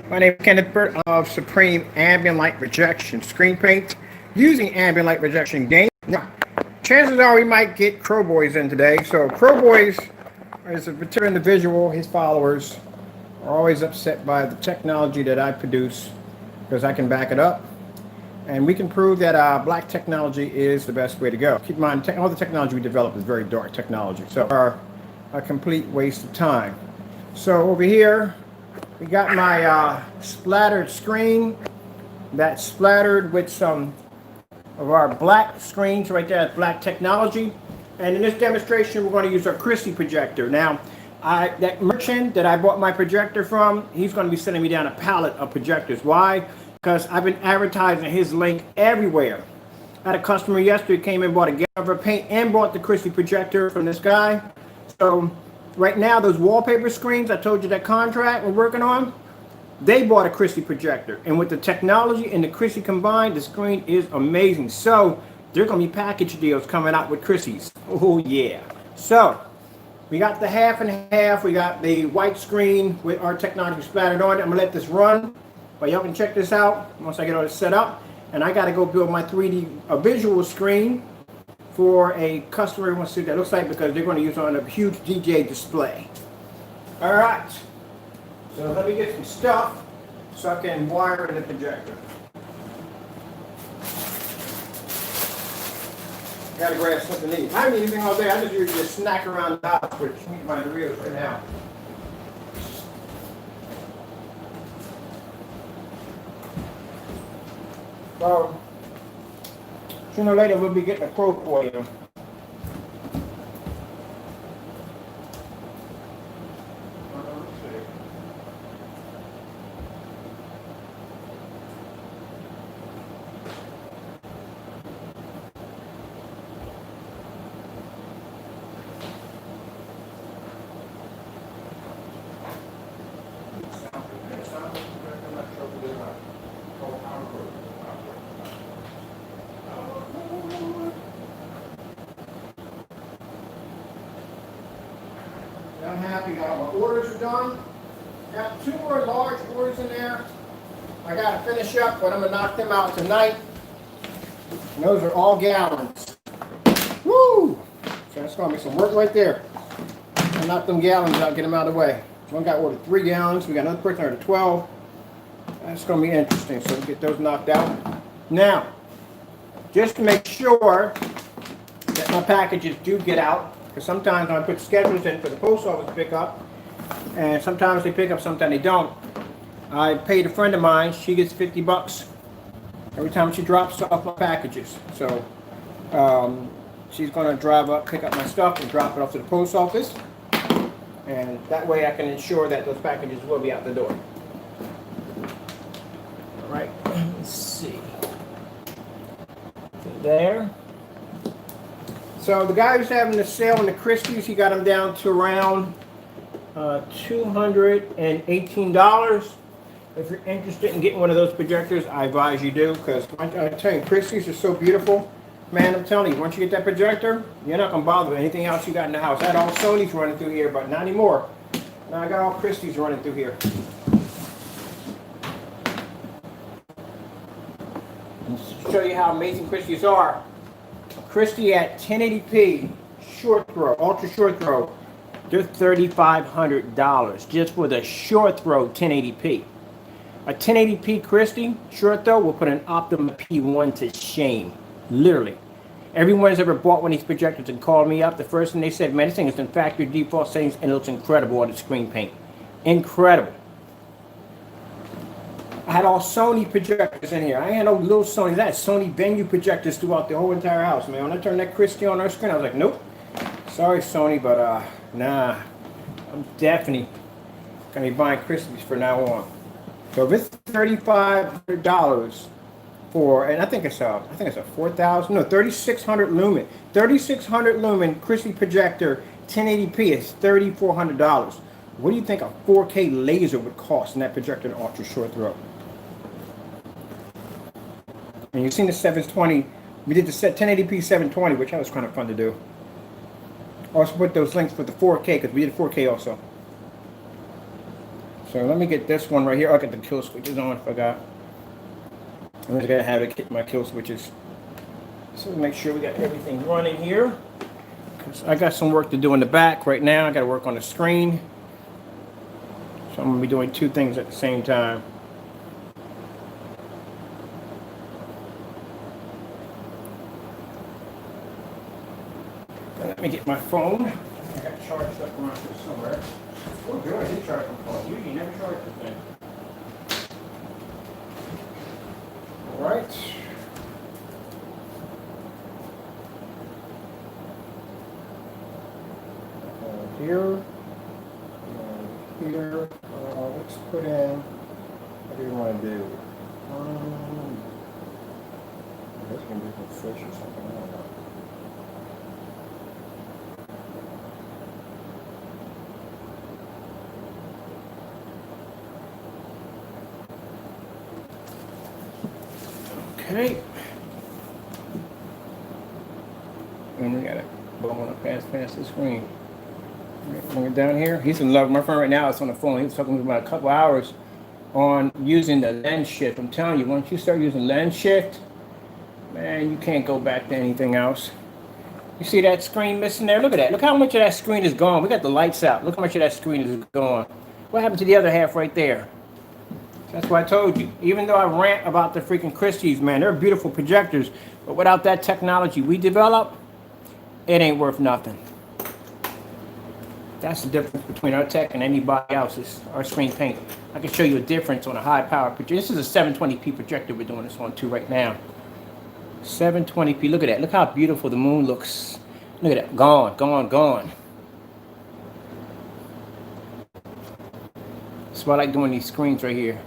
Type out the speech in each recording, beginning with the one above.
My name is Kenneth Burt of Supreme Ambient Light Rejection Screen Paint using ambient light rejection game. Now, chances are we might get Crowboys in today. So Crowboys is a particular individual, his followers are always upset by the technology that I produce because I can back it up. And we can prove that black technology is the best way to go. Keep in mind, all the technology we develop is very dark technology. So are a complete waste of time. So over here, we got my splattered screen that's splattered with some of our black screens right there, black technology. And in this demonstration, we're going to use our Christie projector. Now, that merchant that I bought my projector from, he's going to be sending me down a pallet of projectors. Why? Because I've been advertising his link everywhere. I had a customer yesterday came and bought a gallon of paint and bought the Christie projector from this guy. So right now, those wallpaper screens I told you that contract we're working on, they bought a Christie projector. And with the technology and the Christie combined, the screen is amazing. So there are going to be package deals coming out with Christies. Oh, yeah. So we got the half and half. We got the white screen with our technology splattered on it. I'm going to let this run. But y'all can check this out once I get all this set up. And I got to go build my 3D visual screen for a customer who wants to see what that looks like because they're going to use it on a huge DJ display. All right. So let me get some stuff so I can wire in the projector. Got to grab something to eat. I haven't eaten anything all day. I just usually just snack around the house, which I need my Doritos right now. So, sooner or later we'll be getting a quote for you. I'm happy. All my orders are done. Got 2 more large orders in there. I got to finish up, but I'm going to knock them out tonight. And those are all gallons. Woo! So that's going to be some work right there. I'll knock them gallons out, get them out of the way. One guy ordered 3 gallons. We got another person ordered 12. That's going to be interesting. So we'll get those knocked out. Now, just to make sure that my packages do get out, because sometimes I put schedules in for the post office to pick up, and sometimes they pick up, sometimes they don't. I paid a friend of mine, she gets $50 every time she drops off my packages. So she's going to drive up, pick up my stuff, and drop it off to the post office. And that way I can ensure that those packages will be out the door. All right, let's see. There. So the guy who's having the sale in the Christies, he got them down to around $218. If you're interested in getting one of those projectors, I advise you do, because I tell you, Christies are so beautiful. Man, I'm telling you, once you get that projector, you're not going to bother with anything else you got in the house. I had all Sony's running through here, but not anymore. Now I got all Christies running through here. And to show you how amazing Christies are, Christie at 1080p, short throw, ultra short throw, they're $3,500 just for the short throw 1080p. A 1080p Christie short throw will put an Optima P1 to shame, literally. Everyone has ever bought one of these projectors and called me up. The first thing they said, man, this thing is in factory default settings and it looks incredible on the screen paint. Incredible. I had all Sony projectors in here. I had no little Sony. I had Sony venue projectors throughout the whole entire house, man. When I turned that Christie on our screen, I was like, nope. Sorry, Sony, but nah. I'm definitely gonna be buying Christies from now on. So if it's $3,500 for, and I think it's a 3,600 lumen. 3,600 lumen Christie projector, 1080p is $3,400. What do you think a 4K laser would cost in that projector in ultra short throw? And you've seen the 720. We did the 1080p 720, which that was kind of fun to do. Also put those links for the 4K because we did 4K also. So So let me get this one right here. I'll get the kill switches on. I forgot. I'm just gonna have it get my kill switches. So make sure we got everything running here. Cause I got some work to do in the back right now. I got to work on the screen. So I'm gonna be doing two things at the same time. Let me get my phone. I got charged up around here somewhere. Oh, good. I did charge my phone. You never charge the thing. All right. Here. Here. Let's put in. What do you want to do? This can be some fish or something. I don't know. Okay. And we got it blowing up past the screen. Bring it down here. He's in love. My friend right now is on the phone. He was talking about a couple hours on using the lens shift. I'm telling you, once you start using lens shift, man, you can't go back to anything else. You see that screen missing there? Look at that. Look how much of that screen is gone. We got the lights out. Look how much of that screen is gone. What happened to the other half right there? That's why I told you. Even though I rant about the freaking Christies, man, they're beautiful projectors, but without that technology we develop, it ain't worth nothing. That's the difference between our tech and anybody else's, our screen paint. I can show you a difference on a high power projector. This is a 720p projector we're doing this on too right now. 720p, look at that. Look how beautiful the moon looks. Look at that, gone, gone, gone. That's why I like doing these screens right here.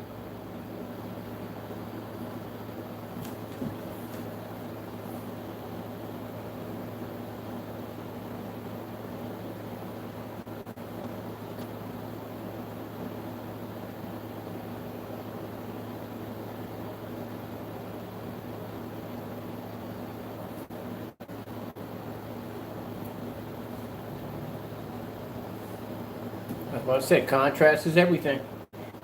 That's what I said, contrast is everything.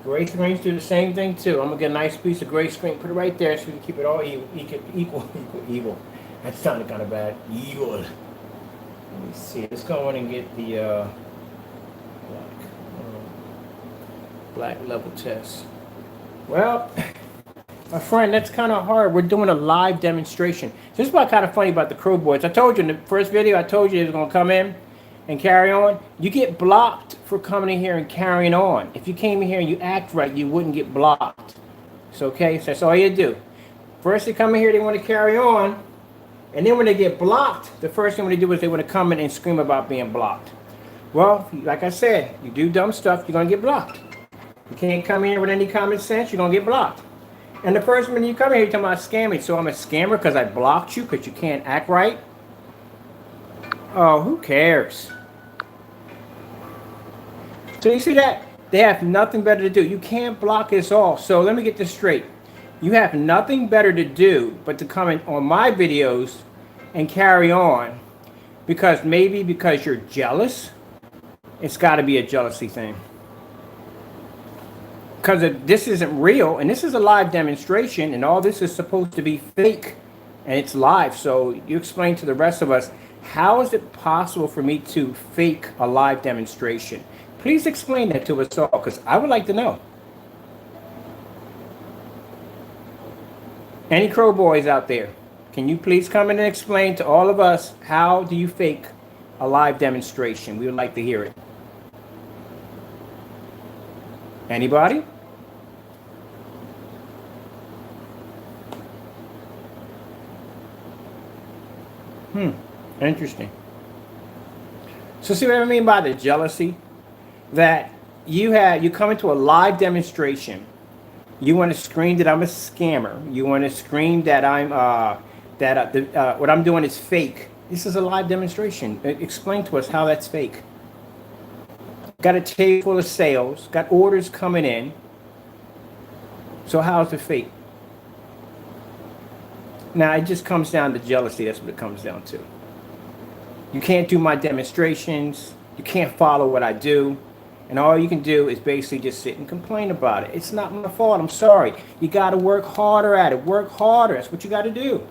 Gray screens do the same thing too. I'm gonna get a nice piece of gray screen, put it right there so we can keep it all equal. That sounded kind of bad. Evil. Let me see. Let's go in and get the black level test. Well, my friend, that's kind of hard. We're doing a live demonstration. This is what's kind of funny about the crow boys. I told you in the first video, I told you it was gonna come in and carry on. You get blocked for coming in here and carrying on. If you came in here and you act right, you wouldn't get blocked. It's okay, so that's all you do. First they come in here, they want to carry on, and then when they get blocked, the first thing they do is they want to come in and scream about being blocked. Well, like I said, you do dumb stuff, you're gonna get blocked. You can't come in here with any common sense, you're gonna get blocked. And the first minute you come in here, you're talking about scamming. So I'm a scammer because I blocked you because you can't act right? Oh, who cares? So you see that? They have nothing better to do. You can't block us all. So let me get this straight. You have nothing better to do but to comment on my videos and carry on because you're jealous. It's got to be a jealousy thing. Because this isn't real and this is a live demonstration and all this is supposed to be fake and it's live. So you explain to the rest of us, how is it possible for me to fake a live demonstration? Please explain that to us all, because I would like to know. Any crow boys out there, can you please come in and explain to all of us, how do you fake a live demonstration? We would like to hear it. Anybody? Interesting. So see what I mean by the jealousy? That you come into a live demonstration, you want to scream that I'm a scammer, you want to scream that I'm what I'm doing is fake. This is a live demonstration. Explain to us how that's fake. Got a table full of sales, got orders coming in, so how is it fake? Now it just comes down to jealousy. That's what it comes down to. You can't do my demonstrations, you can't follow what I do. And all you can do is basically just sit and complain about it. It's not my fault. I'm sorry. You got to work harder at it. Work harder. That's what you got to do.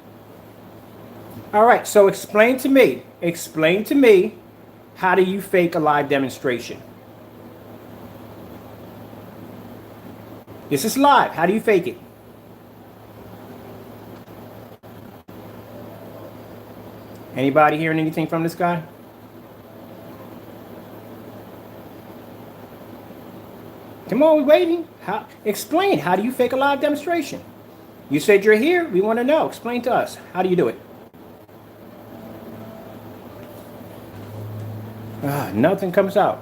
All right. So explain to me. Explain to me, how do you fake a live demonstration? This is live. How do you fake it? Anybody hearing anything from this guy? Come on, we're waiting. Explain. How do you fake a live demonstration? You said you're here. We want to know. Explain to us. How do you do it? Nothing comes out.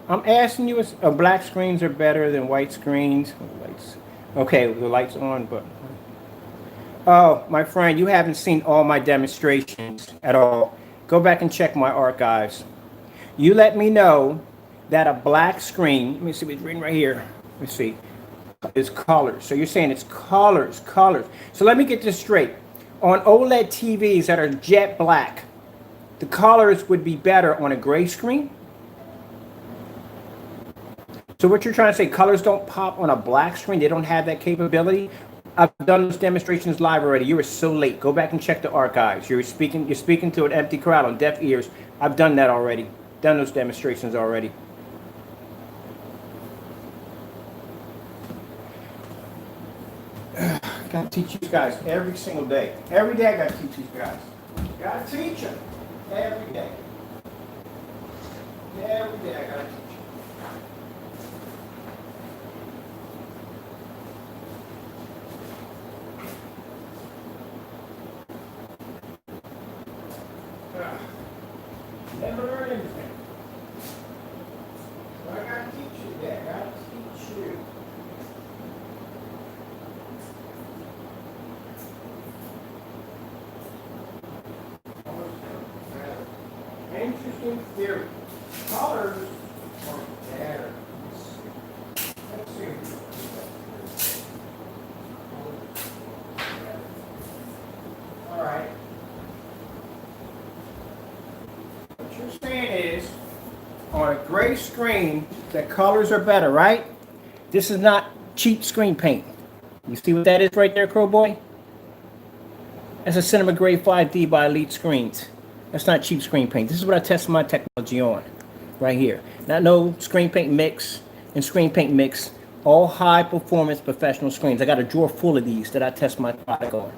I'm asking you, black screens are better than white screens. Okay, the light's on, but... Oh, my friend, you haven't seen all my demonstrations at all. Go back and check my archives. You let me know that a black screen, let me see what's written right here. Let me see. It's colors. So you're saying it's colors. So let me get this straight. On OLED TVs that are jet black, the colors would be better on a gray screen? So what you're trying to say, colors don't pop on a black screen? They don't have that capability? I've done those demonstrations live already. You were so late. Go back and check the archives. You're speaking to an empty crowd on deaf ears. I've done that already. Done those demonstrations already. Gotta teach you guys every single day. Every day I gotta teach these guys. Gotta teach them. Every day. Every day I gotta teach them. Never learn anything. So I gotta teach you that. I gotta teach you. Interesting theory. Colors are better. Let's see. All right. What you're saying is, on a gray screen, the colors are better, right? This is not cheap screen paint. You see what that is right there, Crow Boy? That's a Cinema Grade 5D by Elite Screens. That's not cheap screen paint. This is what I test my technology on, right here. Not no screen paint mix and screen paint mix. All high performance professional screens. I got a drawer full of these that I test my product on.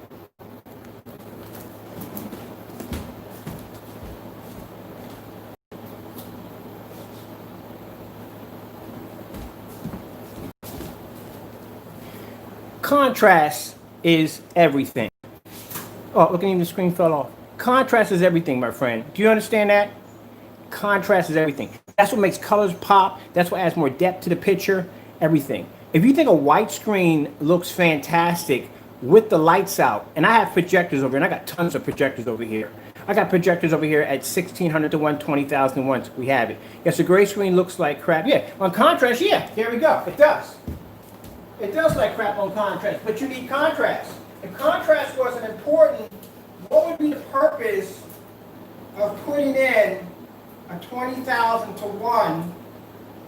Contrast is everything. Oh, look at me, the screen fell off. Contrast is everything, my friend. Do you understand that? Contrast is everything. That's what makes colors pop. That's what adds more depth to the picture. Everything. If you think a white screen looks fantastic with the lights out, and I have projectors over here, and I got tons of projectors over here. I got projectors over here at 1600 to 120,000 watts. We have it. Yes, the gray screen looks like crap. Yeah, on contrast, yeah, there we go. It does. It does like crap on contrast, but you need contrast. If contrast wasn't important, what would be the purpose of putting in a 20,000 to 1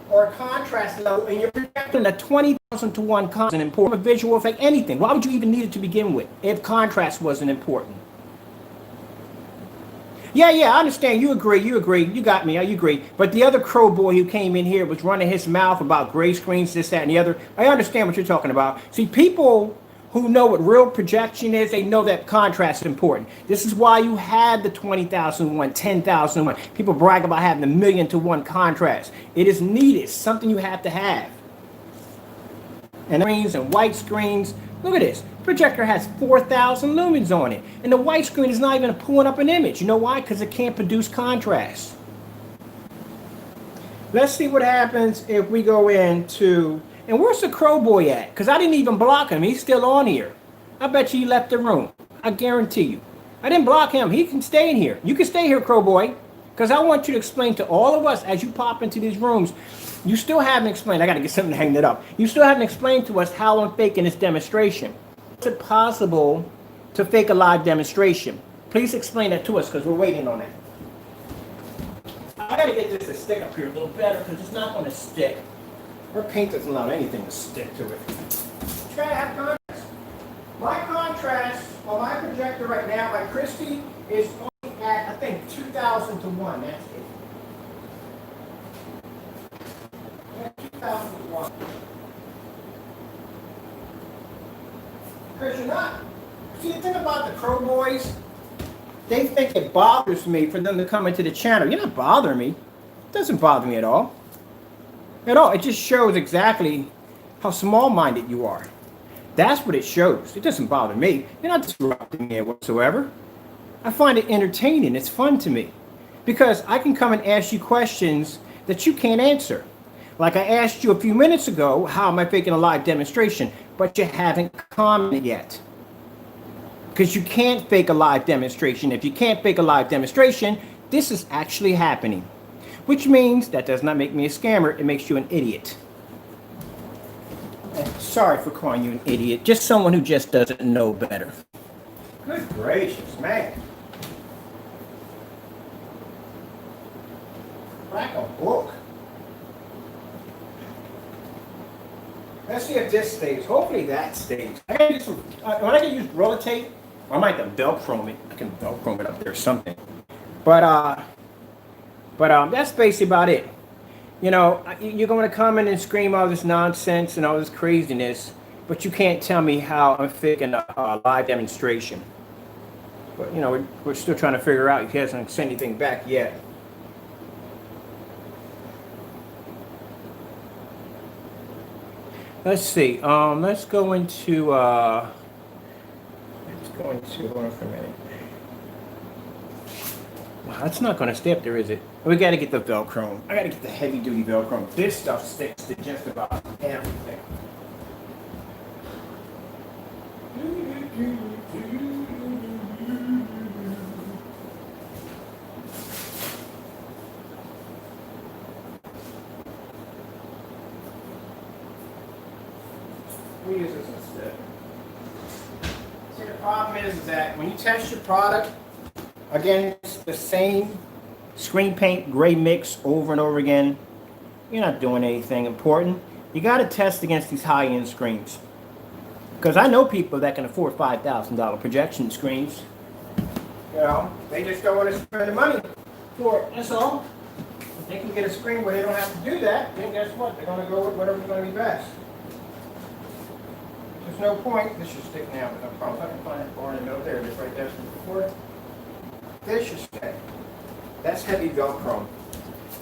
or a contrast level in your projector? A 20,000 to 1 contrast is important. A visual effect, anything. Why would you even need it to begin with if contrast wasn't important? Yeah, I understand. You agree. You got me. You agree. But the other crow boy who came in here was running his mouth about gray screens, this, that, and the other. I understand what you're talking about. See, people who know what real projection is, they know that contrast is important. This is why you have the 20,001, 10,001. People brag about having a 1,000,000 to 1 contrast. It is needed. It's something you have to have. And screens and white screens. Look at this. Projector has 4,000 lumens on it. And the white screen is not even pulling up an image. You know why? Because it can't produce contrast. Let's see what happens if we go into... And where's the crow boy at? Because I didn't even block him. He's still on here. I bet you he left the room. I guarantee you. I didn't block him. He can stay in here. You can stay here, crow boy. Because I want you to explain to all of us as you pop into these rooms. You still haven't explained. I got to get something to hang that up. You still haven't explained to us how I'm faking this demonstration. Is it possible to fake a live demonstration? Please explain that to us because we're waiting on it. I gotta get this to stick up here a little better because it's not going to stick. Her paint doesn't allow anything to stick to it. You gotta have contrast. My contrast on my projector right now, my Christie, is only at, I think, 2,000 to 1. That's it. Yeah, 2,000 to 1. Because you're not. See, the thing about the Crow Boys, they think it bothers me for them to come into the channel. You're not bothering me. It doesn't bother me at all. At all. It just shows exactly how small-minded you are. That's what it shows. It doesn't bother me. You're not disrupting me whatsoever. I find it entertaining. It's fun to me. Because I can come and ask you questions that you can't answer. Like I asked you a few minutes ago, how am I faking a live demonstration? But you haven't commented yet. Because you can't fake a live demonstration. If you can't fake a live demonstration, this is actually happening. Which means that does not make me a scammer. It makes you an idiot. Sorry for calling you an idiot. Just someone who just doesn't know better. Good gracious, man. Like a book. Let's see if this stays. Hopefully that stays. I can use when I can use roller tape, I might have to Velcro it. I can Velcro it up there or something. But that's basically about it. You know, you're going to come in and scream all this nonsense and all this craziness, but you can't tell me how I'm faking a live demonstration. But, you know, we're still trying to figure out. He hasn't sent anything back yet. Let's see. Let's go into, hold on for a minute. Wow, that's not going to stay up there, is it? We got to get the Velcro. I got to get the heavy duty Velcro. This stuff sticks to just about everything. We use this instead. See, the problem is that when you test your product against the same screen paint gray mix over and over again, you're not doing anything important. You got to test against these high-end screens. Because I know people that can afford $5,000 projection screens. You know, they just don't want to spend the money for it. That's all. If they can get a screen where they don't have to do that, then guess what? They're going to go with whatever's going to be best. There's no point. This should stick now, but no problem. If I can find it far in the middle, there it is right there before it. This should stay. That's heavy Velcro.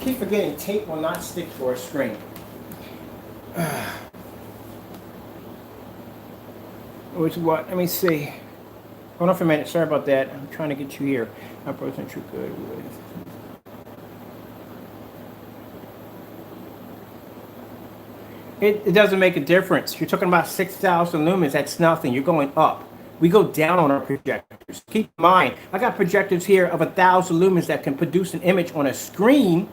Keep forgetting tape will not stick to a screen. Which what? Let me see. Hold on for a minute. Sorry about that. I'm trying to get you here. I wasn't too good with. It doesn't make a difference. You're talking about 6,000 lumens. That's nothing. You're going up. We go down on our projectors. Keep in mind, I got projectors here of 1,000 lumens that can produce an image on a screen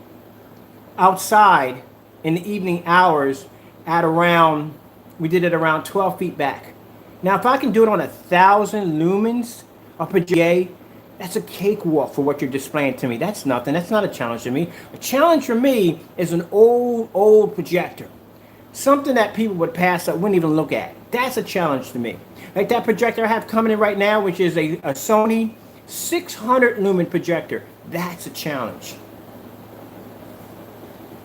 outside in the evening hours at around, we did it around 12 feet back. Now, if I can do it on 1,000 lumens of projector, that's a cakewalk for what you're displaying to me. That's nothing. That's not a challenge to me. A challenge for me is an old projector. Something that people would pass up, wouldn't even look at. That's a challenge to me. Like that projector I have coming in right now, which is a Sony 600 lumen projector. That's a challenge.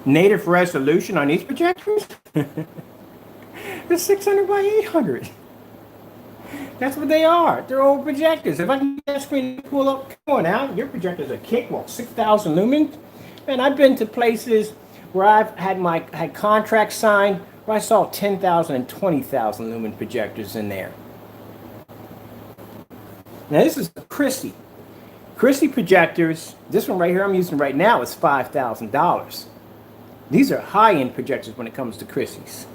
Native resolution on these projectors? They're 600 by 800. That's what they are. They're old projectors. If I can get that screen to pull up, come on now. Your projector's a cakewalk. 6,000 lumens. Man, I've been to places where I've had contracts signed where I saw 10,000 and 20,000 lumen projectors in there. Now this is Christie. Christie projectors, this one right here I'm using right now is $5,000. These are high-end projectors when it comes to Christie's.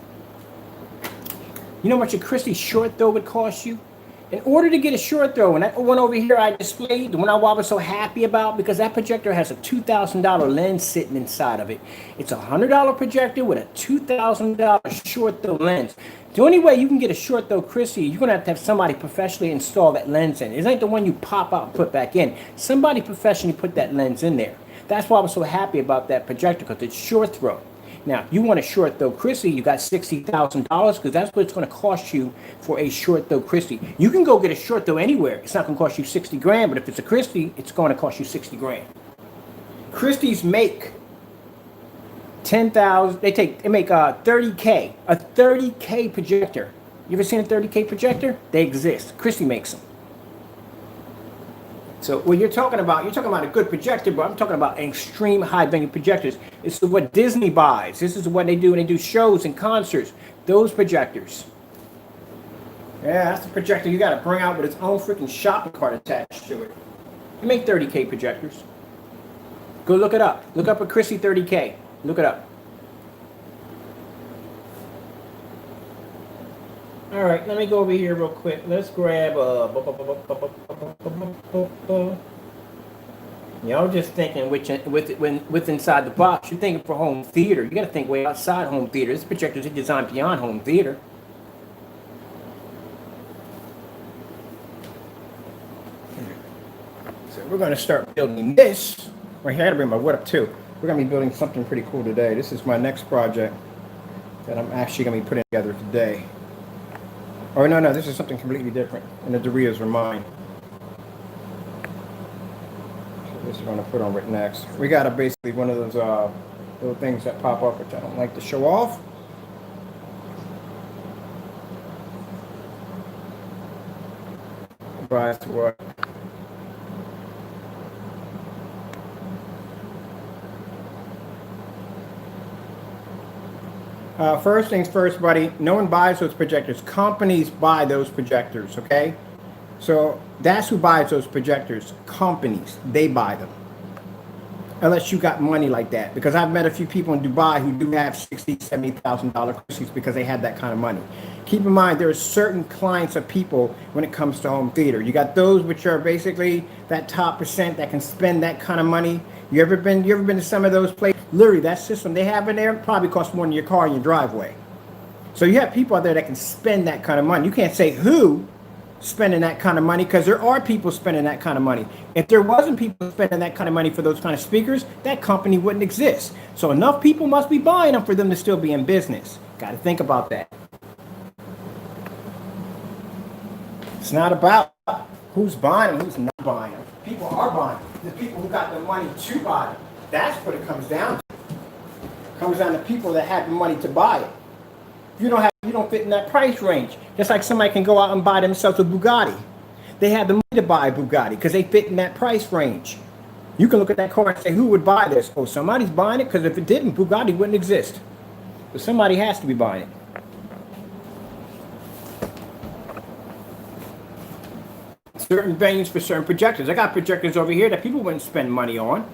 You know how much a Christie short throw would cost you? In order to get a short throw, and that one over here I displayed, the one I was so happy about, because that projector has a $2,000 lens sitting inside of it. It's a $100 projector with a $2,000 short throw lens. The only way you can get a short throw Christie, you're going to have somebody professionally install that lens in. It ain't the one you pop out and put back in. Somebody professionally put that lens in there. That's why I was so happy about that projector, because it's short throw. Now, if you want a short throw Christie, you got $60,000, because that's what it's going to cost you for a short throw Christie. You can go get a short throw anywhere. It's not going to cost you 60 grand, but if it's a Christie, it's going to cost you 60 grand. Christie's make 10,000. They make 30K, a 30K projector. You ever seen a 30K projector? They exist. Christie makes them. So what you're talking about a good projector, but I'm talking about extreme high venue projectors. This is what Disney buys. This is what they do when they do shows and concerts. Those projectors. Yeah, that's the projector you got to bring out with its own freaking shopping cart attached to it. They make 30K projectors. Go look it up. Look up a Christie 30K. Look it up. All right, let me go over here real quick. Let's grab y'all just thinking with inside the box. You're thinking for home theater. You got to think way outside home theater. This projector is designed beyond home theater. So we're going to start building this. Right here, I got to bring my wood up too. We're going to be building something pretty cool today. This is my next project that I'm actually going to be putting together today. Oh, no, this is something completely different. And the Doritos are mine. So this is going to put on right next. We got basically one of those little things that pop up, which I don't like to show off. But what? First things first, buddy, no one buys those projectors. Companies buy those projectors, okay? So that's who buys those projectors. Companies, they buy them. Unless you got money like that. Because I've met a few people in Dubai who do have $60,000, $70,000 Christies because they have that kind of money. Keep in mind, there are certain clients of people when it comes to home theater. You got those which are basically that top percent that can spend that kind of money. You ever been to some of those places? Literally, that system they have in there probably costs more than your car in your driveway. So you have people out there that can spend that kind of money. You can't say who spending that kind of money, because there are people spending that kind of money. If there wasn't people spending that kind of money for those kind of speakers, that company wouldn't exist. So enough people must be buying them for them to still be in business. Got to think about that. It's not about who's buying them, who's not buying them. People are buying them. The people who got the money to buy them. That's what it comes down to. It comes down to people that have the money to buy it. You don't fit in that price range. Just like somebody can go out and buy themselves a Bugatti. They have the money to buy a Bugatti because they fit in that price range. You can look at that car and say, who would buy this? Oh, somebody's buying it, because if it didn't, Bugatti wouldn't exist. But somebody has to be buying it. Certain venues for certain projectors. I got projectors over here that people wouldn't spend money on.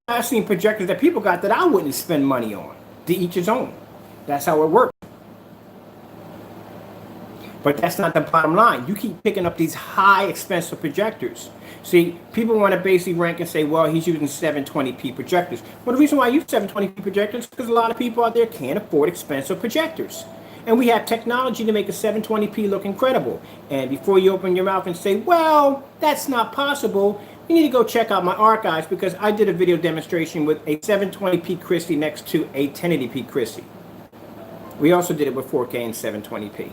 I've seen projectors that people got that I wouldn't spend money on. To each his own. That's how it works. But that's not the bottom line. You keep picking up these high expensive projectors. See, people want to basically rank and say, well, he's using 720p projectors. Well, the reason why I use 720p projectors is because a lot of people out there can't afford expensive projectors. And we have technology to make a 720p look incredible. And before you open your mouth and say, well, that's not possible, you need to go check out my archives, because I did a video demonstration with a 720p Christie next to a 1080p Christie. We also did it with 4K and 720p.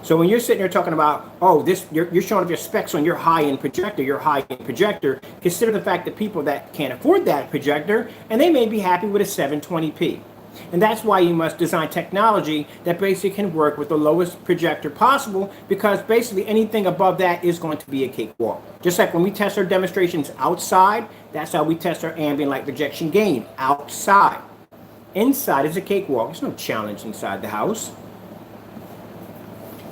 So when you're sitting there talking about, oh, you're showing off your specs on your high-end projector, consider the fact that people that can't afford that projector, and they may be happy with a 720p. And that's why you must design technology that basically can work with the lowest projector possible, because basically anything above that is going to be a cakewalk. Just like when we test our demonstrations outside, that's how we test our ambient light projection gain, outside. Inside is a cakewalk. There's no challenge inside the house.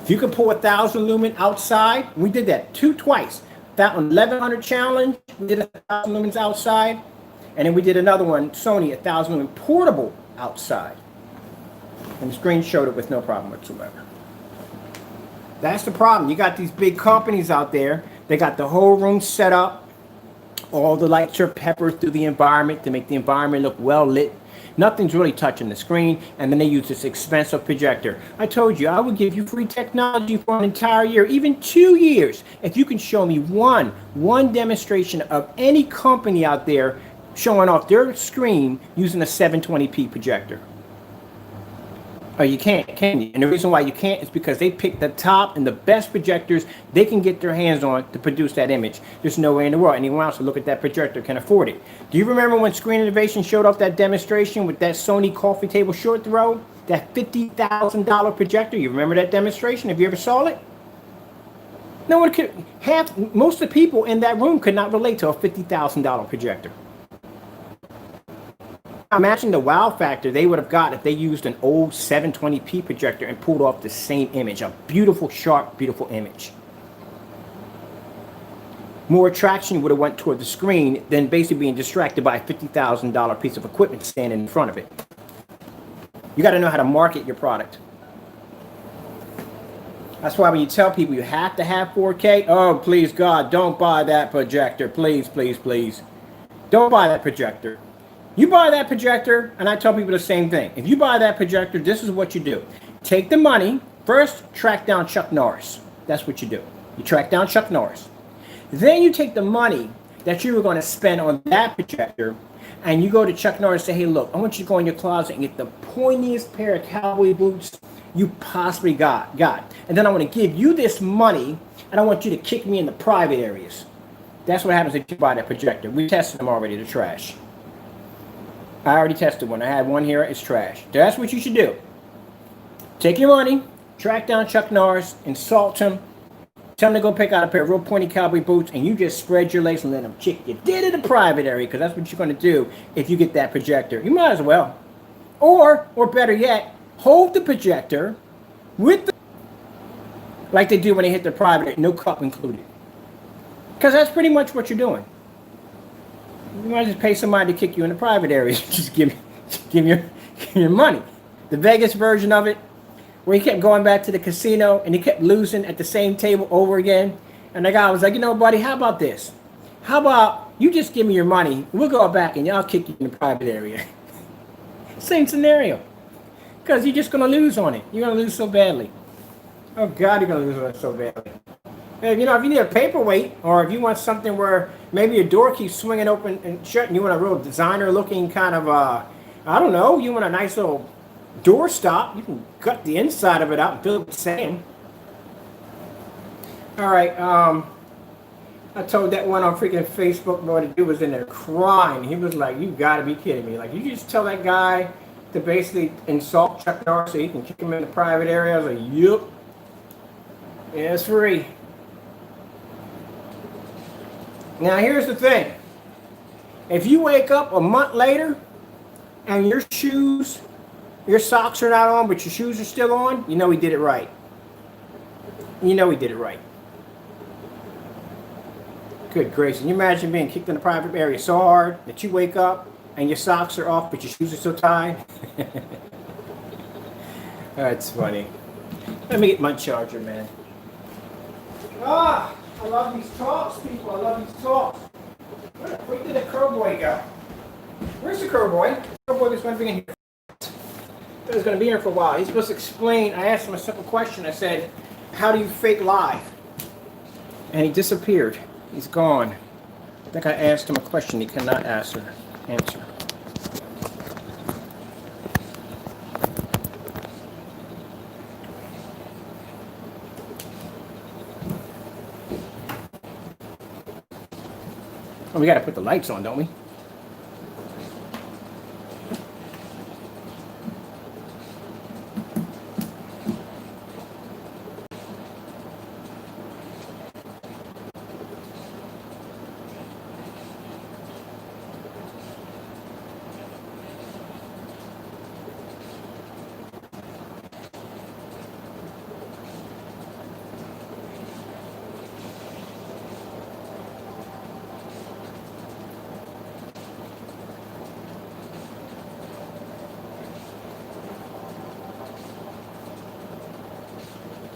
If you can pull 1,000 lumen outside, we did that twice. That one, 1100 challenge, we did 1,000 lumens outside. And then we did another one, Sony, 1,000 lumen portable outside. And the screen showed it with no problem whatsoever. That's the problem. You got these big companies out there. They got the whole room set up. All the lights are peppered through the environment to make the environment look well lit. Nothing's really touching the screen, and then they use this expensive projector. I told you I would give you free technology for an entire year, even 2 years, if you can show me one demonstration of any company out there showing off their screen using a 720p projector. Oh, you can't, can you? And the reason why you can't is because they pick the top and the best projectors they can get their hands on to produce that image. There's no way in the world anyone else to look at that projector can afford it. Do you remember when Screen Innovation showed off that demonstration with that Sony coffee table short throw? That $50,000 projector? You remember that demonstration? Have you ever saw it? No one could, most of the people in that room could not relate to a $50,000 projector. Imagine the wow factor they would have got if they used an old 720p projector and pulled off the same image, a beautiful, sharp, beautiful image. More attraction would have went toward the screen than basically being distracted by a $50,000 piece of equipment standing in front of it. You got to know how to market your product. That's why when you tell people you have to have 4K, oh, please, God, don't buy that projector. Please, please, please. Don't buy that projector. You buy that projector, and I tell people the same thing. If you buy that projector, this is what you do. Take the money. First, track down Chuck Norris. That's what you do. You track down Chuck Norris. Then you take the money that you were going to spend on that projector, and you go to Chuck Norris and say, hey, look, I want you to go in your closet and get the pointiest pair of cowboy boots you possibly got. And then I want to give you this money, and I want you to kick me in the private areas. That's what happens if you buy that projector. We tested them already. They're trash. I already tested one. I had one here. It's trash. That's what you should do. Take your money, track down Chuck Norris, insult him, tell him to go pick out a pair of real pointy cowboy boots, and you just spread your legs and let him kick you dead in the private area, because that's what you're going to do if you get that projector. You might as well. Or better yet, hold the projector with the, like they do when they hit the private area, no cup included. Because that's pretty much what you're doing. You might just pay somebody to kick you in the private area. Just give your money. The Vegas version of it, where he kept going back to the casino and he kept losing at the same table over again. And the guy was like, you know, buddy, how about this? How about you just give me your money? We'll go back and y'all kick you in the private area. Same scenario. Because you're just going to lose on it. You're going to lose so badly. Oh, God, you're going to lose on it so badly. If you need a paperweight, or if you want something where maybe your door keeps swinging open and shut, and you want a real designer-looking kind of, I don't know, you want a nice little door stop, you can cut the inside of it out and fill it with sand. All right, I told that one on freaking Facebook, boy, the dude was in there crying. He was like, you got to be kidding me. Like, you just tell that guy to basically insult Chuck Norris so he can kick him in the private area. I was like, yep. Yeah, it's free. Now, here's the thing. If you wake up a month later and your socks are not on, but your shoes are still on, you know he did it right. You know he did it right. Good gracious. Can you imagine being kicked in the private area so hard that you wake up and your socks are off, but your shoes are still tied? That's funny. Let me get my charger, man. I love these talks, people. I love these talks. Where did the crow boy go? Where's the crow boy? The crow boy was going to be in here. He was going to be here for a while. He's supposed to explain. I asked him a simple question. I said, how do you fake live? And he disappeared. He's gone. I think I asked him a question he cannot answer. Oh, we got to put the lights on, don't we?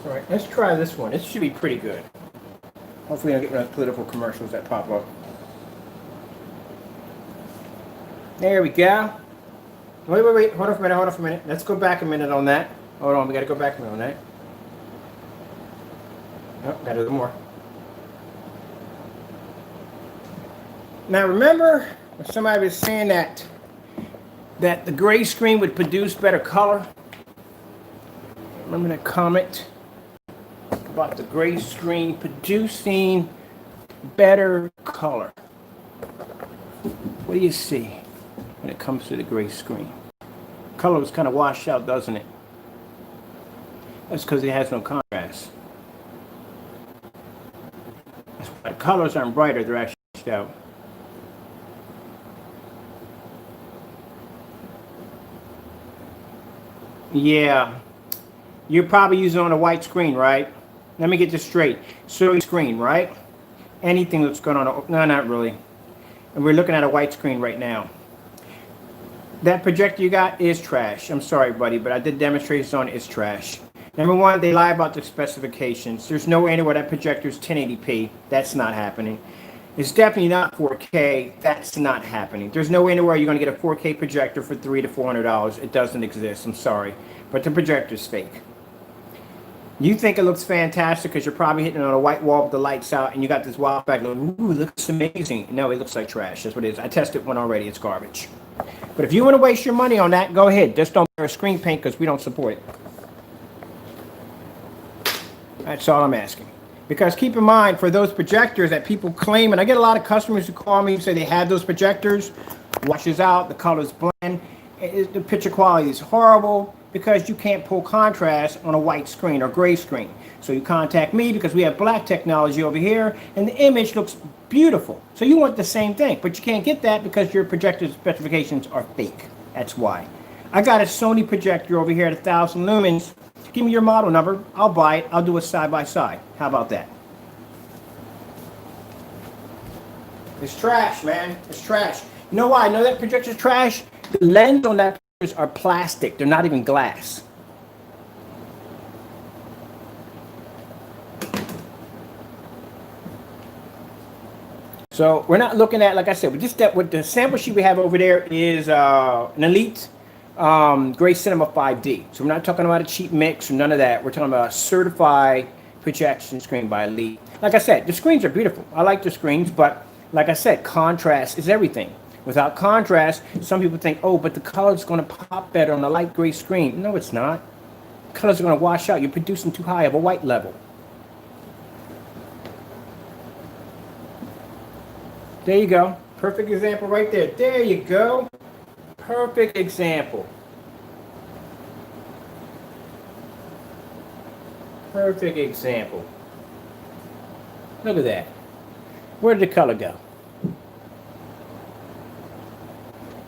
All right, let's try this one. This should be pretty good. Hopefully I don't get no political commercials that pop up. There we go. Wait. Hold on for a minute. Let's go back a minute on that. Hold on, we got to go back a minute on that. Oh, got a little more. Now remember when somebody was saying that the gray screen would produce better color? Remember that comment about the gray screen producing better color? What do you see when it comes to the gray screen? Color is kind of washed out, doesn't it? That's because it has no contrast. That's why the colors aren't brighter, they're actually washed out. Yeah, you're probably using on a white screen, right? Let me get this straight. So screen, right? Anything that's going on, no, not really. And we're looking at a white screen right now. That projector you got is trash. I'm sorry, buddy, but I did demonstrations on it. It's trash. Number one, they lie about the specifications. There's no anywhere that projector is 1080p. That's not happening. It's definitely not 4K. That's not happening. There's no anywhere you're going to get a 4K projector for $300 to $400. It doesn't exist. I'm sorry. But the projector's fake. You think it looks fantastic because you're probably hitting it on a white wall with the lights out and you got this wow effect. Ooh, it looks amazing. No, it looks like trash. That's what it is. I tested one already. It's garbage. But if you want to waste your money on that, go ahead. Just don't wear a screen paint because we don't support it. That's all I'm asking. Because keep in mind, for those projectors that people claim, and I get a lot of customers who call me and say they have those projectors, washes out, the colors blend, the picture quality is horrible because you can't pull contrast on a white screen or gray screen. So you contact me because we have black technology over here and the image looks beautiful. So you want the same thing, but you can't get that because your projector specifications are fake. That's why. I got a Sony projector over here at 1,000 lumens. Give me your model number. I'll buy it. I'll do it side by side. How about that? It's trash, man. It's trash. You know why I know that projector's trash? The lens on that projector are plastic. They're not even glass. So we're not looking at, like I said, with the sample sheet we have over there is an Elite Great Cinema 5D. So we're not talking about a cheap mix or none of that. We're talking about a certified projection screen by Elite. Like I said, the screens are beautiful. I like the screens, but like I said, contrast is everything. Without contrast, some people think, oh, but the color's going to pop better on a light gray screen. No, it's not. Colors are going to wash out. You're producing too high of a white level. There you go. Perfect example right there. There you go. Perfect example. Perfect example. Look at that. Where did the color go?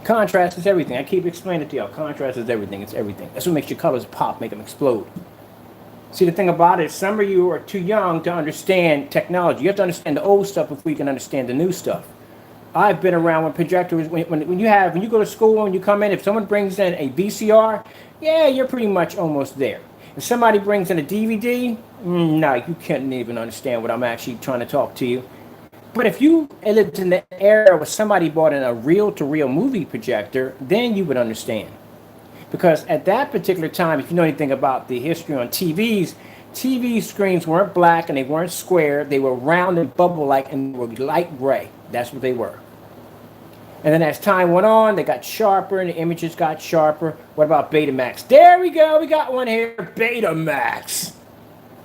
Contrast is everything. I keep explaining it to y'all. Contrast is everything. It's everything. That's what makes your colors pop, make them explode. See, the thing about it is some of you are too young to understand technology. You have to understand the old stuff before you can understand the new stuff. I've been around when projectors, when you go to school and you come in, if someone brings in a VCR, yeah, you're pretty much almost there. If somebody brings in a DVD, no, you can't even understand what I'm actually trying to talk to you. But if you lived in the era where somebody bought in a reel-to-reel movie projector, then you would understand. Because at that particular time, if you know anything about the history on TVs, TV screens weren't black and they weren't square. They were round and bubble-like and they were light gray. That's what they were. And then as time went on, they got sharper and the images got sharper. What about Betamax? There we go. We got one here. Betamax.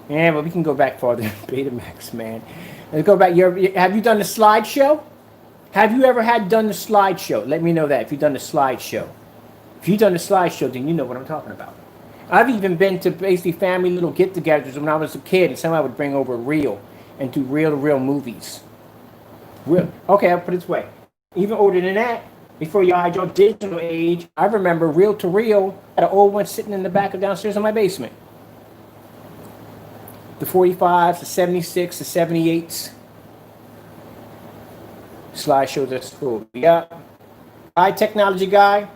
Yeah, but we can go back farther. Betamax, man. Let's go back. Have you done the slideshow? Have you ever done the slideshow? Let me know that if you've done the slideshow. If you've done the slideshow, then you know what I'm talking about. I've even been to basically family little get-togethers when I was a kid, and somebody would bring over a reel and do reel-to-reel movies. Okay, I'll put it this way. Even older than that, before you had your digital age, I remember reel-to-reel. I had an old one sitting in the back of downstairs in my basement. The 45s, the 76s, the 78s. Slideshows at school. Yep. High technology guy.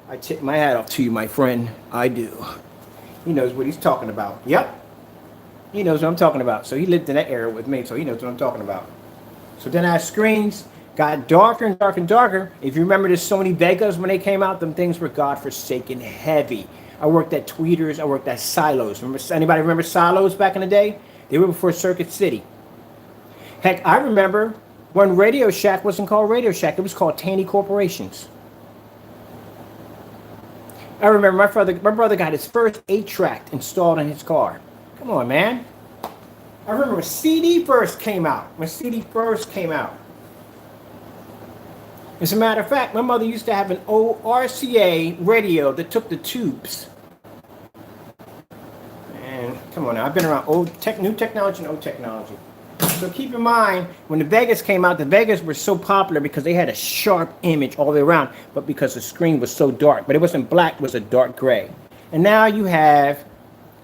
I tip my hat off to you, my friend. I do. He knows what he's talking about. Yep. He knows what I'm talking about. So he lived in that era with me, so he knows what I'm talking about. So then I have screens. Got darker and darker and darker. If you remember the Sony Vegas when they came out, them things were godforsaken heavy. I worked at Tweeters. I worked at Silos. Anybody remember Silos back in the day? They were before Circuit City. Heck, I remember when Radio Shack wasn't called Radio Shack. It was called Taney Corporations. I remember my brother got his first 8-track installed in his car. Come on, man. I remember when CD first came out. As a matter of fact, my mother used to have an old RCA radio that took the tubes. And come on now, I've been around new technology and old technology. So keep in mind, when the Vegas came out, the Vegas were so popular because they had a sharp image all the way around, but because the screen was so dark. But it wasn't black, it was a dark gray. And now you have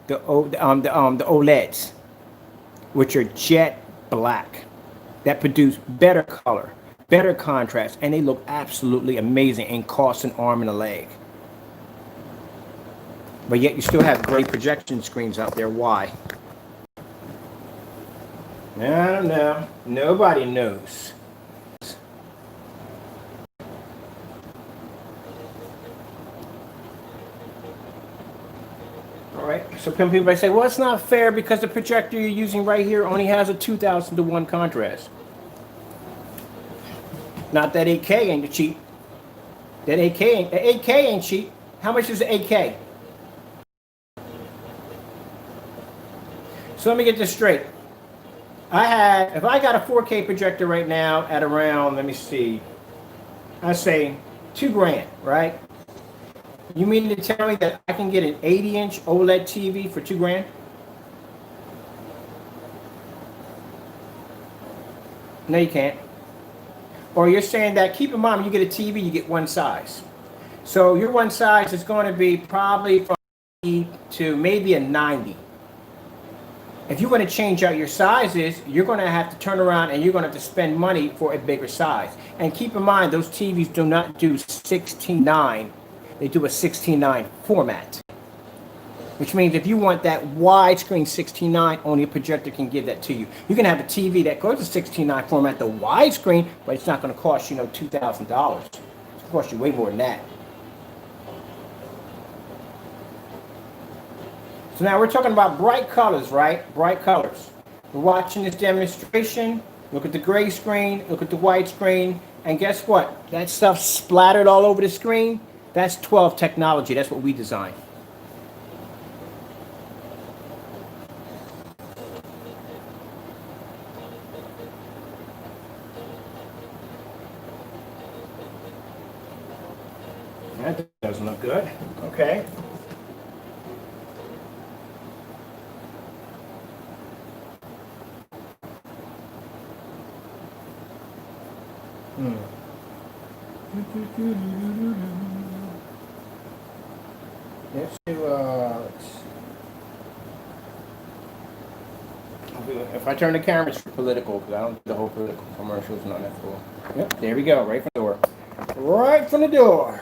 the OLEDs, which are jet black, that produce better color, better contrast, and they look absolutely amazing and cost an arm and a leg. But yet you still have great projection screens out there. Why? I don't know. Nobody knows. All right. So some people say, well, it's not fair because the projector you're using right here only has a 2,000 to 1 contrast. Not that 8K ain't cheap. That 8K ain't cheap. How much is the 8K? So let me get this straight. If I got a 4K projector right now at around, let me see, I say $2,000, right? You mean to tell me that I can get an 80-inch OLED TV for $2,000? No, you can't. Or you're saying that, keep in mind, when you get a TV, you get one size. So your one size is going to be probably from 80 to maybe a 90. If you want to change out your sizes, you're going to have to turn around and you're going to have to spend money for a bigger size. And keep in mind, those TVs do not do 16:9. They do a 16:9 format. Which means if you want that widescreen 16:9, only a projector can give that to you. You can have a TV that goes to 16:9 format, the widescreen, but it's not going to cost you, $2,000. It's going to cost you way more than that. So now we're talking about bright colors, right? Bright colors. We're watching this demonstration. Look at the gray screen, look at the white screen, and guess what? That stuff splattered all over the screen. That's 12 technology. That's what we designed. That doesn't look good. Okay. Let's do, if I turn the camera, it's political, because I don't do the whole political commercials, not that cool. Yep, there we go, right from the door. Right from the door.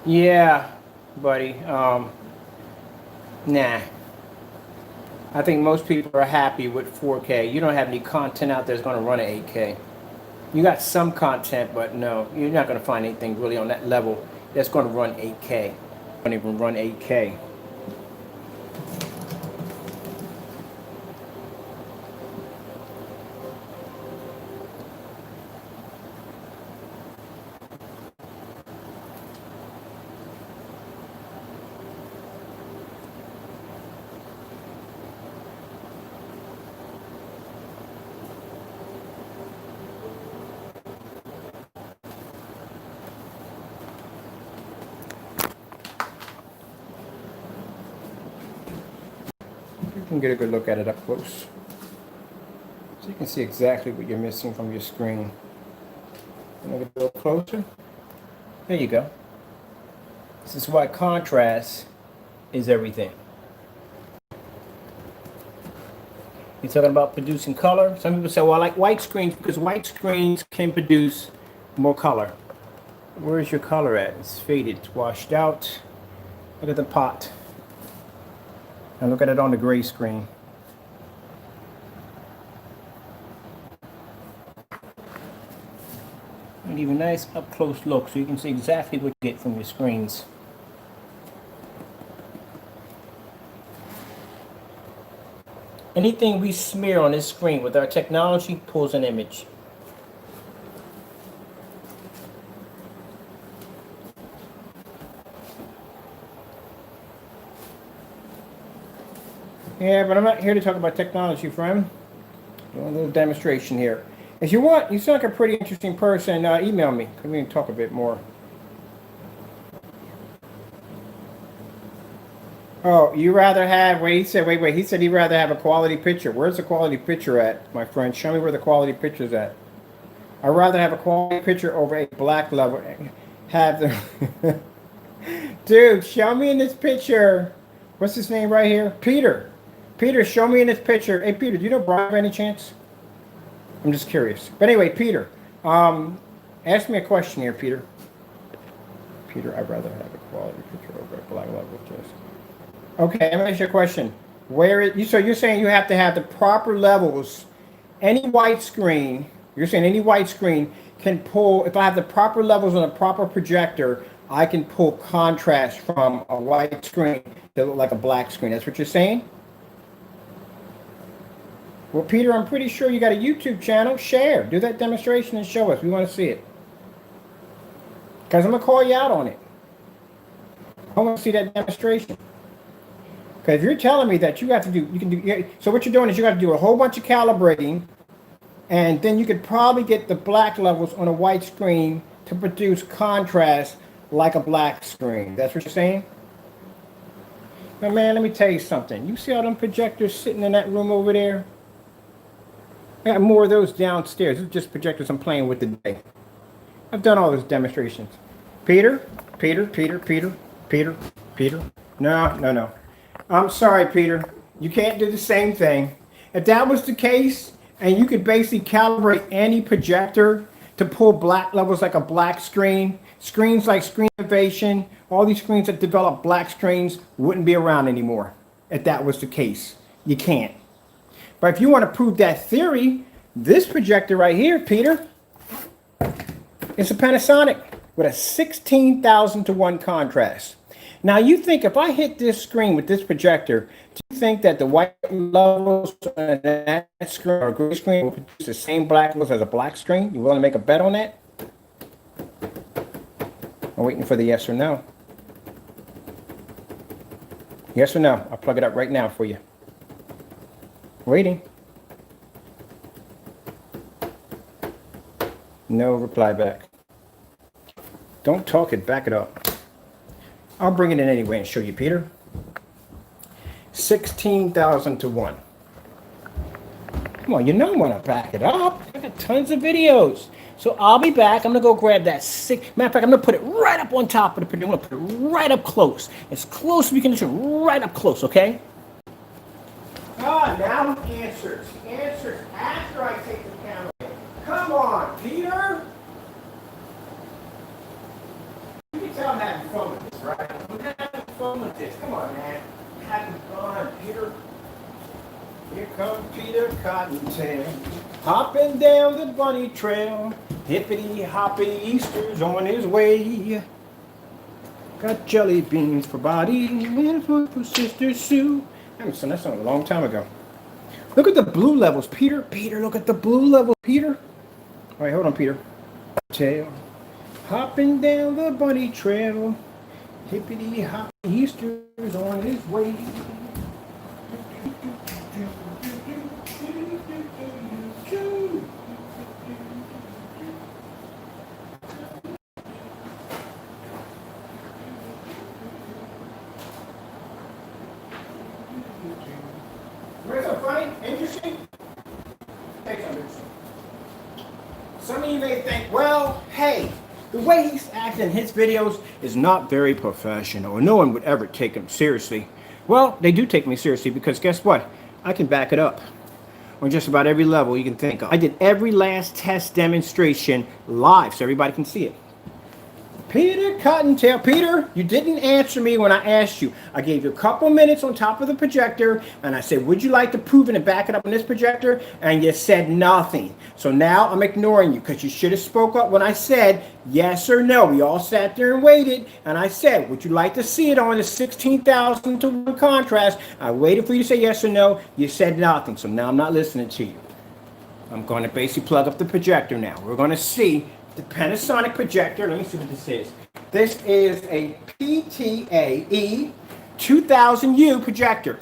Yeah, buddy. Nah. I think most people are happy with 4K. You don't have any content out there that's going to run at 8K. You got some content, but no, you're not going to find anything really on that level that's going to run 8K. Don't even run 8K. You can get a good look at it up close. So you can see exactly what you're missing from your screen. Can I get a little closer? There you go. This is why contrast is everything. You're talking about producing color. Some people say, well, I like white screens because white screens can produce more color. Where's your color at? It's faded, it's washed out. Look at the pot. And look at it on the gray screen. And give a nice up close look so you can see exactly what you get from your screens. Anything we smear on this screen with our technology pulls an image. Yeah, but I'm not here to talk about technology, friend. Doing a little demonstration here. If you want, you sound like a pretty interesting person, email me. We can talk a bit more. Oh, you rather have, wait, he said he'd rather have a quality picture. Where's the quality picture at, my friend? Show me where the quality picture's at. I'd rather have a quality picture over a black level. Have the... Dude, show me in this picture. What's his name right here? Peter. Peter, show me in this picture. Hey, Peter, do you know Brian by any chance? I'm just curious. But anyway, Peter, ask me a question here, Peter. Peter, I'd rather have a quality picture over a black level. Just... Okay, I'm going to ask you a question. So you're saying you have to have the proper levels. Any white screen, you're saying any white screen can pull, if I have the proper levels on a proper projector, I can pull contrast from a white screen to look like a black screen. That's what you're saying? Well, Peter, I'm pretty sure you got a YouTube channel. Share. Do that demonstration and show us. We want to see it. Because I'm going to call you out on it. I want to see that demonstration. Because if you're telling me that you have to do, you can do, so what you're doing is you got to do a whole bunch of calibrating, and then you could probably get the black levels on a white screen to produce contrast like a black screen. That's what you're saying? Now, man, let me tell you something. You see all them projectors sitting in that room over there? I got more of those downstairs. These are just projectors I'm playing with today. I've done all those demonstrations. Peter? No. I'm sorry, Peter. You can't do the same thing. If that was the case, and you could basically calibrate any projector to pull black levels like a black screen, screens like Screen Innovation, all these screens that develop black screens wouldn't be around anymore if that was the case. You can't. But if you want to prove that theory, this projector right here, Peter, it's a Panasonic with a 16,000 to 1 contrast. Now you think if I hit this screen with this projector, do you think that the white levels on that screen or gray screen will produce the same black levels as a black screen? You willing to make a bet on that? I'm waiting for the yes or no. Yes or no? I'll plug it up right now for you. Waiting. No reply back. Don't talk it, back it up. I'll bring it in anyway and show you, Peter. 16,000 to 1. Come on, you know I'm gonna back it up. I got tons of videos. So I'll be back. I'm gonna go grab that matter of fact, I'm gonna put it right up on top of the printer. I'm gonna put it right up close. As close as we can do, right up close, okay? Now he answers. He answers after I take the camera. Come on, Peter. You can tell I'm having fun with this, right? I'm having fun with this. Come on, man. I'm having fun, Peter. Here comes Peter Cottontail, hopping down the bunny trail. Hippity hoppity Easter's on his way. Got jelly beans for body and food for Sister Sue. I haven't sung that song a long time ago. Look at the blue levels, Peter. Peter, look at the blue levels, Peter. All right, hold on, Peter. Tail, hopping down the bunny trail. Hippity hoppity Easter's on his way. Where's so funny? Interesting? Take something interesting. Some of you may think, well, hey, The way he's acting in his videos is not very professional. No one would ever take him seriously. Well, they do take me seriously because guess what? I can back it up on just about every level you can think of. I did every last test demonstration live so everybody can see it. Peter Cottontail. Peter, you didn't answer me when I asked you. I gave you a couple minutes on top of the projector, and I said, would you like to prove it and back it up on this projector? And you said nothing. So now I'm ignoring you because you should have spoke up when I said yes or no. We all sat there and waited, and I said, would you like to see it on the 16,000 to 1 contrast? I waited for you to say yes or no. You said nothing, so now I'm not listening to you. I'm going to basically plug up the projector now. We're going to see the Panasonic projector. Let me see what this is. This is a PTAE 2000U projector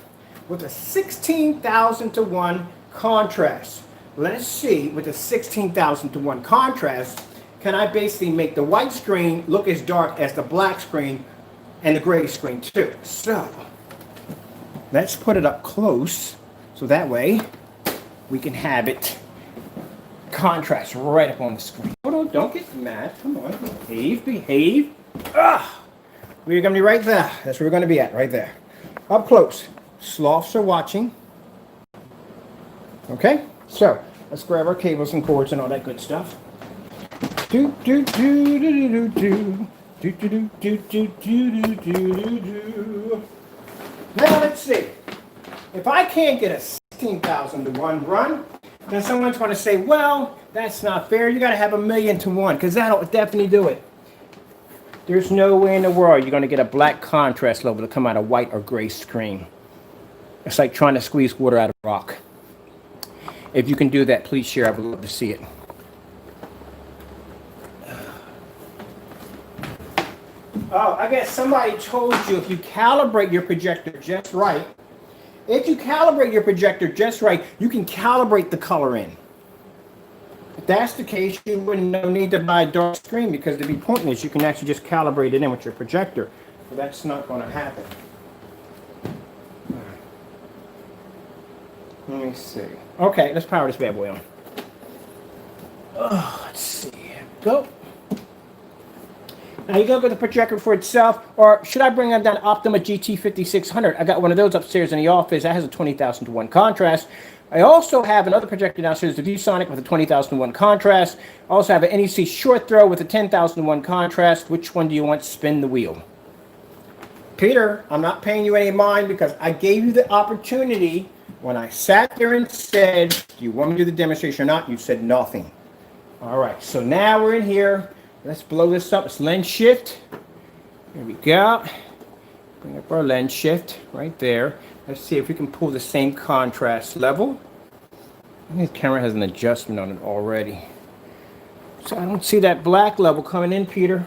with a 16,000 to 1 contrast. Let's see, with a 16,000 to 1 contrast, can I basically make the white screen look as dark as the black screen and the gray screen too. So, let's put it up close so that way we can have it contrast right up on the screen. Hold on, don't get mad. Come on, behave. We're gonna be right there. That's where we're gonna be at, right there. Up close. Sloths are watching. Okay, so let's grab our cables and cords and all that good stuff. Now let's see. If I can't get a 16,000 to 1 run, then someone's going to say, well, that's not fair. You got to have 1,000,000 to 1 because that'll definitely do it. There's no way in the world you're going to get a black contrast level to come out of white or gray screen. It's like trying to squeeze water out of a rock. If you can do that, please share. I would love to see it. Oh, I guess somebody told you if you calibrate your projector just right, you can calibrate the color in. If that's the case, you wouldn't need to buy a dark screen because it'd be pointless. You can actually just calibrate it in with your projector. But that's not going to happen. Let me see. Okay, let's power this bad boy on. Let's see. Go. Now you go with the projector for itself, or should I bring down Optima GT5600? I got one of those upstairs in the office. That has a 20,000 to 1 contrast. I also have another projector downstairs, the ViewSonic with a 20,000 to 1 contrast. I also have an NEC short throw with a 10,000 to 1 contrast. Which one do you want? Spin the wheel. Peter, I'm not paying you any mind because I gave you the opportunity when I sat there and said, do you want me to do the demonstration or not? You said nothing. All right, so now we're in here. Let's blow this up. It's lens shift. There we go. Bring up our lens shift right there. Let's see if we can pull the same contrast level. I think the camera has an adjustment on it already. So I don't see that black level coming in, Peter.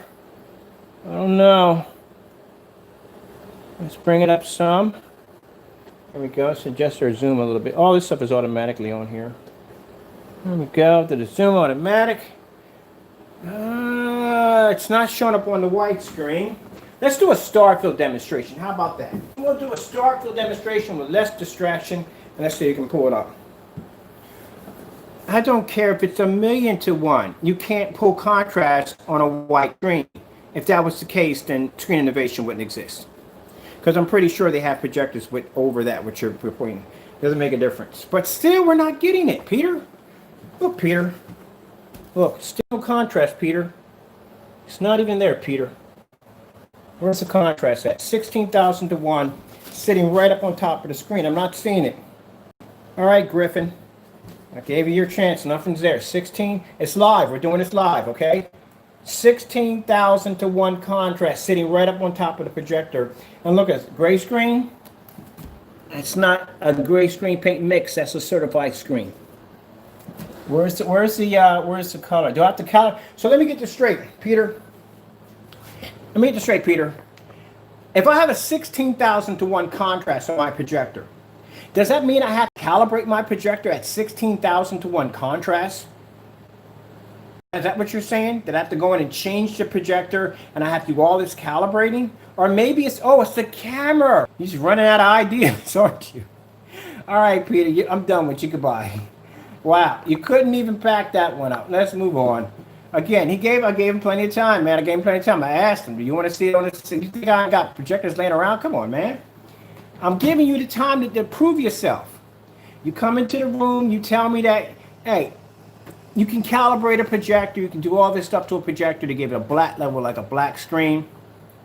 I don't know. Let's bring it up some. There we go. Let's adjust our zoom a little bit. All this stuff is automatically on here. There we go. To the zoom automatic. It's not showing up on the white screen. Let's do a star field demonstration. How about that? We'll do a star field demonstration with less distraction, and let's see if you can pull it up. I don't care if it's 1,000,000 to 1. You can't pull contrast on a white screen. If that was the case, then Screen Innovation wouldn't exist. Because I'm pretty sure they have projectors with over that, which you're pointing. Doesn't make a difference. But still, we're not getting it, Peter. Look, Peter. Look, still contrast, Peter. It's not even there, Peter. Where's the contrast at? 16,000 to 1, sitting right up on top of the screen. I'm not seeing it. All right, Griffin. I gave you your chance. Nothing's there. 16. It's live. We're doing this live, okay? 16,000 to 1 contrast, sitting right up on top of the projector. And look at gray screen. It's not a gray screen paint mix. That's a certified screen. Where's the color? Do I have to color? So let me get this straight, Peter. Let me get this straight, Peter. If I have a 16,000 to 1 contrast on my projector, does that mean I have to calibrate my projector at 16,000 to 1 contrast? Is that what you're saying? That I have to go in and change the projector and I have to do all this calibrating? Or maybe it's the camera. You're just running out of ideas, aren't you? All right, Peter, I'm done with you. Goodbye. Wow, you couldn't even back that one up. Let's move on. Again, I gave him plenty of time, man. I gave him plenty of time. I asked him, do you want to see it on this? You think I got projectors laying around? Come on, man. I'm giving you the time to prove yourself. You come into the room, you tell me that, hey, you can calibrate a projector, you can do all this stuff to a projector to give it a black level, like a black screen.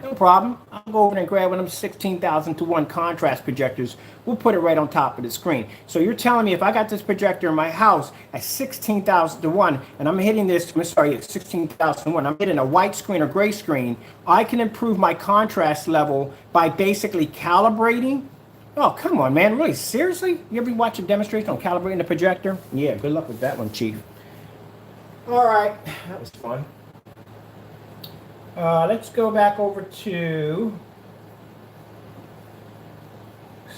No problem. I'll go over and grab one of them 16,000 to 1 contrast projectors. We'll put it right on top of the screen. So you're telling me if I got this projector in my house at 16,000 to 1, and I'm hitting this, I'm sorry, at 16,000 to 1, I'm hitting a white screen or gray screen, I can improve my contrast level by basically calibrating. Oh, come on, man. Really? Seriously? You ever watch a demonstration on calibrating the projector? Yeah, good luck with that one, Chief. All right. That was fun. Let's go back over to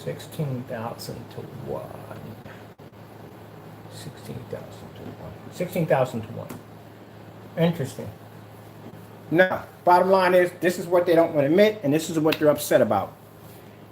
16,000 to 1. 16,000 to 1. 16,000 to 1. Interesting. Now, bottom line is, this is what they don't want to admit, and this is what they're upset about.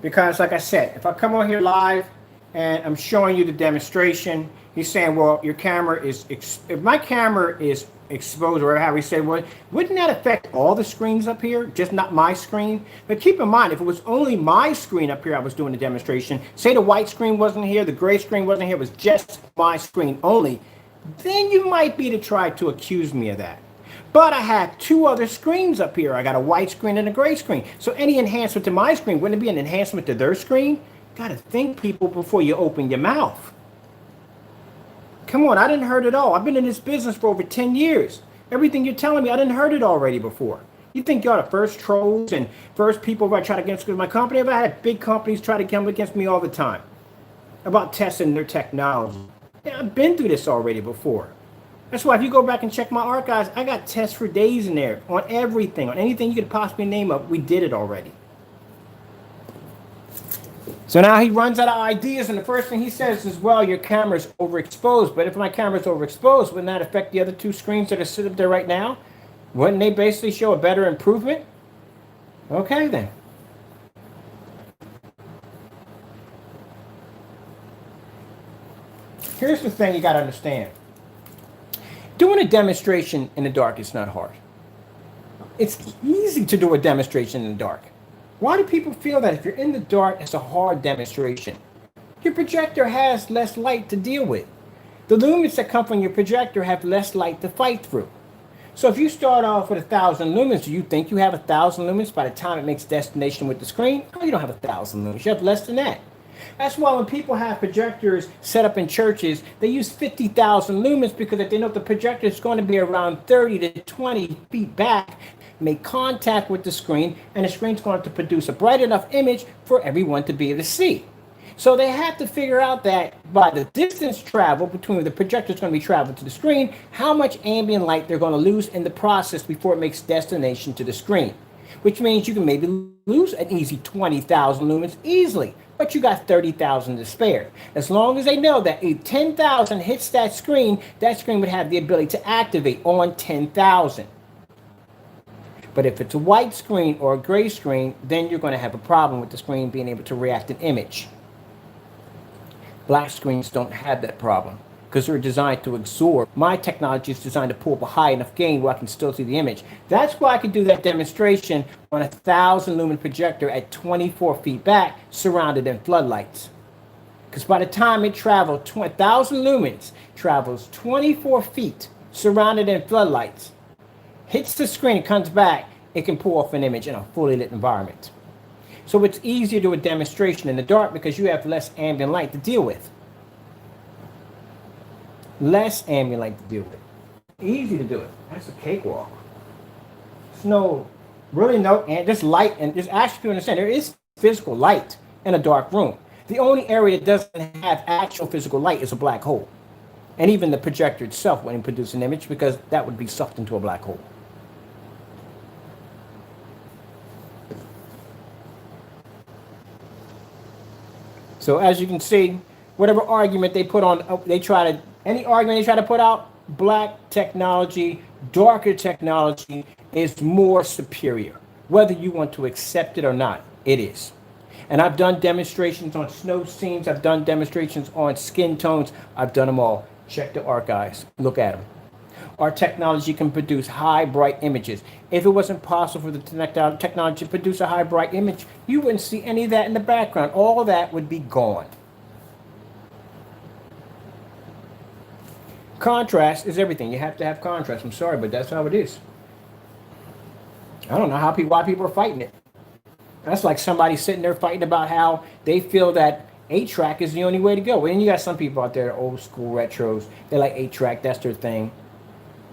Because, like I said, if I come on here live and I'm showing you the demonstration, he's saying, well, your camera is, if my camera is exposed, or how he said, well, wouldn't that affect all the screens up here, just not my screen? But keep in mind, if it was only my screen up here I was doing the demonstration, say the white screen wasn't here, the gray screen wasn't here, it was just my screen only, then you might be to try to accuse me of that. But I have 2 other screens up here. I got a white screen and a gray screen. So any enhancement to my screen, wouldn't it be an enhancement to their screen? Gotta think, people, before you open your mouth. Come on, I didn't heard it all. I've been in this business for over 10 years. Everything you're telling me, I didn't heard it already before. You think y'all the first trolls and first people who try to get against my company? I've had big companies try to come against me all the time about testing their technology. Yeah, I've been through this already before. That's why if you go back and check my archives, I got tests for days in there on everything, on anything you could possibly name up. We did it already. So now he runs out of ideas, and the first thing he says is, well, your camera's overexposed. But if my camera's overexposed, wouldn't that affect the other 2 screens that are sitting up there right now? Wouldn't they basically show a better improvement? Okay, then. Here's the thing you got to understand. Doing a demonstration in the dark is not hard. It's easy to do a demonstration in the dark. Why do people feel that if you're in the dark, it's a hard demonstration? Your projector has less light to deal with. The lumens that come from your projector have less light to fight through. So if you start off with 1,000 lumens, do you think you have 1,000 lumens by the time it makes destination with the screen? No, you don't have 1,000 lumens. You have less than that. That's why when people have projectors set up in churches, they use 50,000 lumens, because if they know the projector is going to be around 30 to 20 feet back, make contact with the screen, and the screen's going to produce a bright enough image for everyone to be able to see. So they have to figure out that by the distance travel between the projector is going to be traveling to the screen, how much ambient light they're going to lose in the process before it makes destination to the screen. Which means you can maybe lose an easy 20,000 lumens easily, but you got 30,000 to spare. As long as they know that if 10,000 hits that screen would have the ability to activate on 10,000. But if it's a white screen or a gray screen, then you're going to have a problem with the screen being able to react an image. Black screens don't have that problem because they're designed to absorb. My technology is designed to pull up a high enough gain where I can still see the image. That's why I can do that demonstration on a 1,000 lumen projector at 24 feet back, surrounded in floodlights. Because by the time it travels, 1,000 lumens travels 24 feet, surrounded in floodlights, hits the screen, and comes back, it can pull off an image in a fully lit environment. So it's easier to do a demonstration in the dark because you have less ambient light to deal with. Less ambient light to deal with. Easy to do it. That's a cakewalk. There's no, really no, and just light, and just actually to understand, there is physical light in a dark room. The only area that doesn't have actual physical light is a black hole. And even the projector itself wouldn't produce an image because that would be sucked into a black hole. So as you can see, whatever argument they put on, any argument they try to put out, black technology, darker technology is more superior. Whether you want to accept it or not, it is. And I've done demonstrations on snow scenes. I've done demonstrations on skin tones. I've done them all. Check the archives. Look at them. Our technology can produce high, bright images. If it wasn't possible for the technology to produce a high, bright image, you wouldn't see any of that in the background. All that would be gone. Contrast is everything. You have to have contrast. I'm sorry, but that's how it is. I don't know why people are fighting it. That's like somebody sitting there fighting about how they feel that 8-track is the only way to go. And you got some people out there, old school retros, they like 8-track, that's their thing.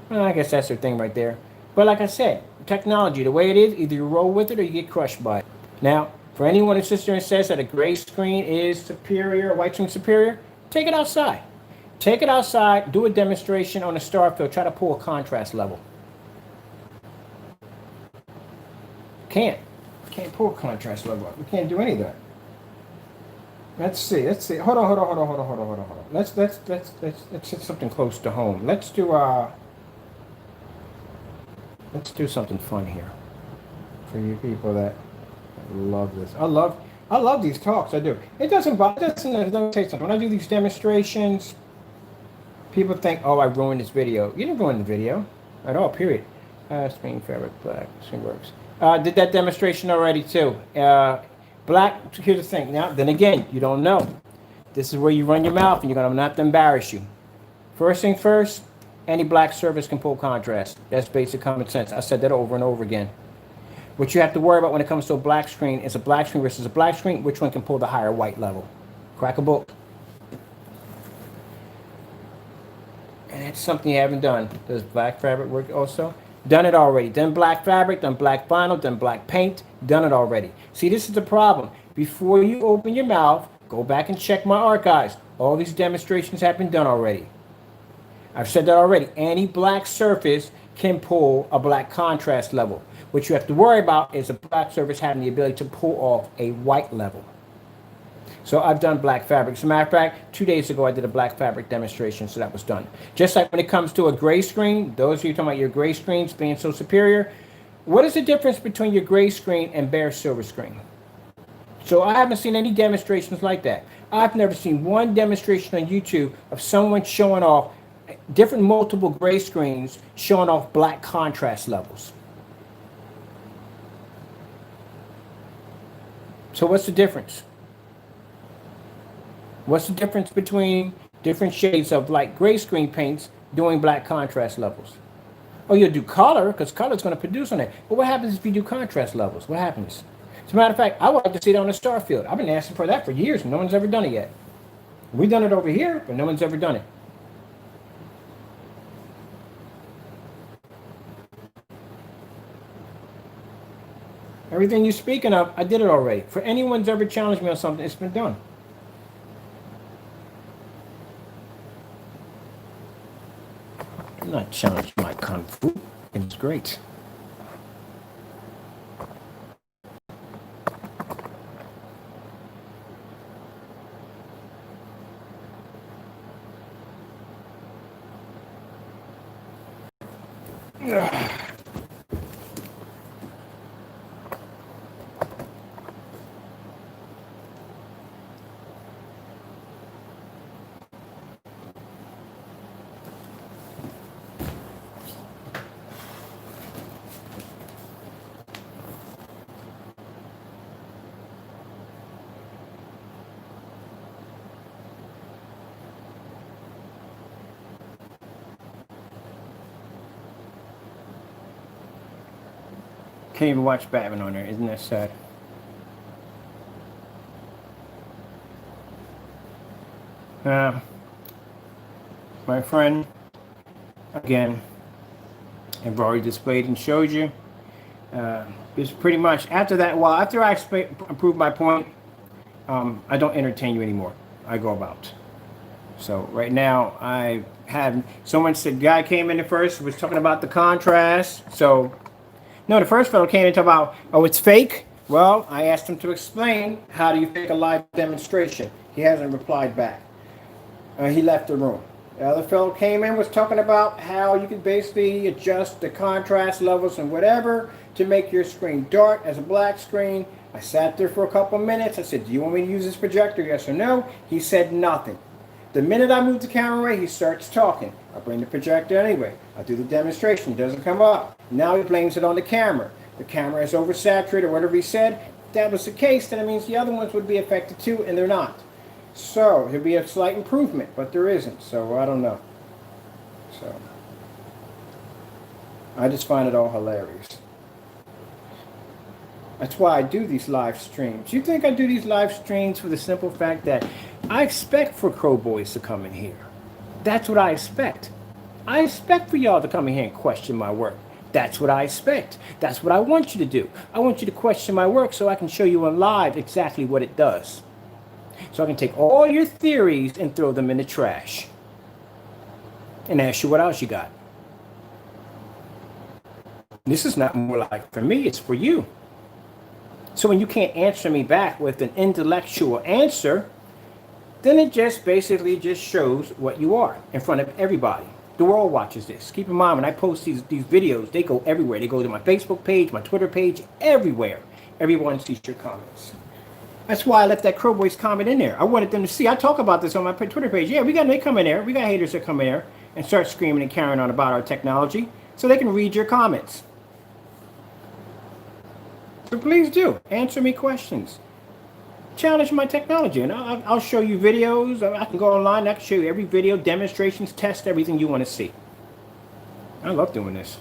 Well, I guess that's their thing right there. But like I said, technology, the way it is, either you roll with it or you get crushed by it. Now, for anyone who sits there and says that a gray screen is superior, a white screen superior, take it outside. Take it outside, do a demonstration on a star field, try to pull a contrast level. Can't pull a contrast level up. We can't do any of that. Let's see. Hold on. Let's hit something close to home. Let's do something fun here for you people that love this. I love these talks. I do. It doesn't bother. Let me tell you something. When I do these demonstrations, people think, "Oh, I ruined this video." You didn't ruin the video at all. Period. Screen fabric black. Screen works. Did that demonstration already too. Black. Here's the thing. Now, then again, you don't know. This is where you run your mouth, and you're gonna not to embarrass you. First thing first. Any black surface can pull contrast. That's basic common sense. I said that over and over again. What you have to worry about when it comes to a black screen is a black screen versus a black screen. Which one can pull the higher white level? Crack a book. And that's something you haven't done. Does black fabric work also? Done it already. Done black fabric, done black vinyl, done black paint. Done it already. See, this is the problem. Before you open your mouth, go back and check my archives. All these demonstrations have been done already. I've said that already. Any black surface can pull a black contrast level. What you have to worry about is a black surface having the ability to pull off a white level. So I've done black fabric. As a matter of fact, 2 days ago I did a black fabric demonstration, so that was done. Just like when it comes to a gray screen, those of you talking about your gray screens being so superior, what is the difference between your gray screen and bare silver screen? So I haven't seen any demonstrations like that. I've never seen one demonstration on YouTube of someone showing off different multiple gray screens showing off black contrast levels. So what's the difference? What's the difference between different shades of like gray screen paints doing black contrast levels? Oh, you'll do color, because color is going to produce on it. But what happens if you do contrast levels? What happens? As a matter of fact, I would like to see it on a star field. I've been asking for that for years, and no one's ever done it yet. We've done it over here, but no one's ever done it. Everything you're speaking of, I did it already. For anyone who's ever challenged me on something, it's been done. I'm not challenged my kung fu. It's great. Can't even watch Batman on there. Isn't that sad? My friend, again, I've already displayed and showed you. It's pretty much after that. Well, after I prove my point, I don't entertain you anymore. I go about. So right now, I have someone said guy came in the first was talking about the contrast. So. No, the first fellow came in and talked about, oh, it's fake. Well, I asked him to explain how do you fake a live demonstration. He hasn't replied back. He left the room. The other fellow came in, was talking about how you can basically adjust the contrast levels and whatever to make your screen dark as a black screen. I sat there for a couple minutes. I said, do you want me to use this projector? Yes or no? He said nothing. The minute I move the camera away, he starts talking. I bring the projector anyway. I do the demonstration. It doesn't come up. Now he blames it on the camera. The camera is oversaturated, whatever he said. If that was the case, then it means the other ones would be affected too, and they're not. So there'll be a slight improvement, but there isn't. So I don't know. So I just find it all hilarious. That's why I do these live streams. You think I do these live streams for the simple fact that I expect for Crow Boys to come in here. That's what I expect. I expect for y'all to come in here and question my work. That's what I expect. That's what I want you to do. I want you to question my work so I can show you on live exactly what it does. So I can take all your theories and throw them in the trash. And ask you what else you got. This is not more like for me, it's for you. So when you can't answer me back with an intellectual answer, then it just basically just shows what you are in front of everybody. The world watches this. Keep in mind, when I post these videos, they go everywhere. They go to my Facebook page, my Twitter page, everywhere. Everyone sees your comments. That's why I left that Crow Boys comment in there. I wanted them to see. I talk about this on my Twitter page. Yeah, they come in there. We got haters that come in there and start screaming and carrying on about our technology so they can read your comments. So please do. Answer me questions. Challenge my technology, and I'll show you videos. I can go online. I can show you every video, demonstrations, test, everything you want to see. I love doing this.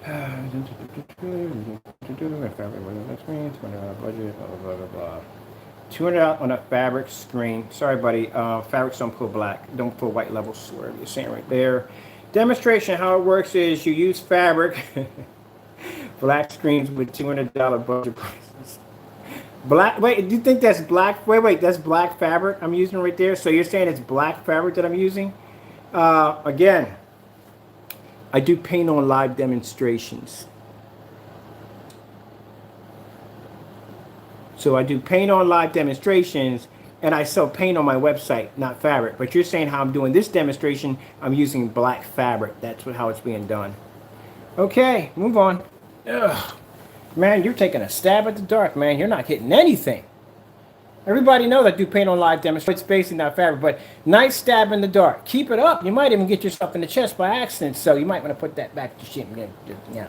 $200 on a fabric screen. Sorry, buddy. Fabrics don't pull black. Don't pull white levels. Whatever you're saying right there. Demonstration. How it works is you use fabric. Black screens with $200 budget prices. Black. Wait, do you think that's black? Wait. That's black fabric I'm using right there. So you're saying it's black fabric that I'm using? Again, I do paint on live demonstrations. So I do paint on live demonstrations, and I sell paint on my website, not fabric. But you're saying how I'm doing this demonstration, I'm using black fabric. That's how it's being done. Okay, move on. Ugh. Man, you're taking a stab at the dark, man. You're not hitting anything. Everybody knows I do paint on live demonstrations. It's basically not fabric, but nice stab in the dark. Keep it up. You might even get yourself in the chest by accident, so you might want to put that back to shit. Yeah.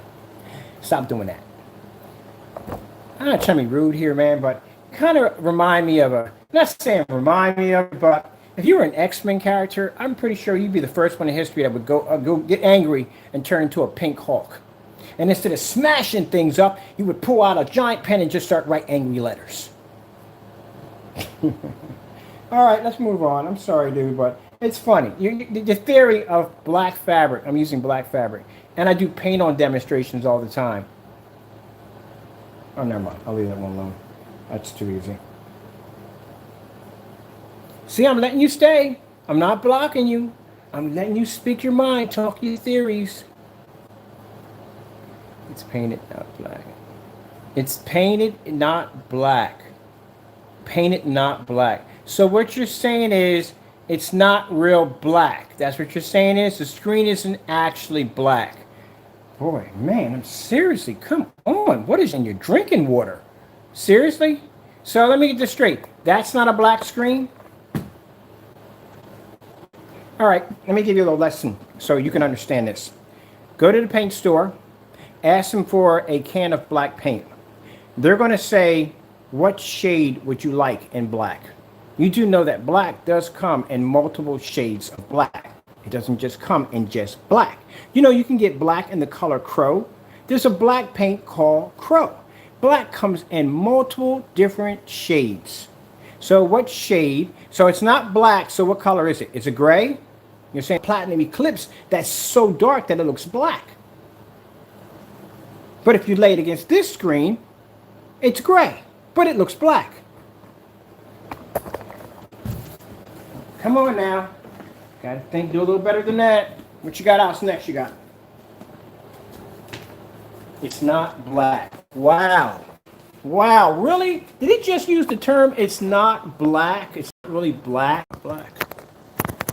Stop doing that. I'm not trying to be rude here, man, but kind of remind me of not saying remind me of, but if you were an X-Men character, I'm pretty sure you'd be the first one in history that would go get angry and turn into a pink Hulk. And instead of smashing things up, you would pull out a giant pen and just start writing angry letters. All right, let's move on. I'm sorry, dude, but it's funny. The theory of black fabric, I'm using black fabric. And I do paint on demonstrations all the time. Oh, never mind. I'll leave that one alone. That's too easy. See, I'm letting you stay. I'm not blocking you. I'm letting you speak your mind, talk your theories. It's painted, not black. It's painted, not black. Painted, not black. So what you're saying is it's not real black. That's what you're saying is the screen isn't actually black. Boy, man, I'm seriously, come on. What is in your drinking water? Seriously? So let me get this straight. That's not a black screen? All right, let me give you a little lesson so you can understand this. Go to the paint store. Ask them for a can of black paint. They're going to say, what shade would you like in black? You do know that black does come in multiple shades of black. It doesn't just come in just black. You know, you can get black in the color crow. There's a black paint called crow. Black comes in multiple different shades. So what shade? So it's not black, so what color is it? It's a gray? You're saying platinum eclipse, that's so dark that it looks black. But if you lay it against this screen, it's gray, but it looks black. Come on now. Gotta think, do a little better than that. What you got else next you got? It's not black. Wow. Wow, really? Did he just use the term, it's not black? It's not really black. Black.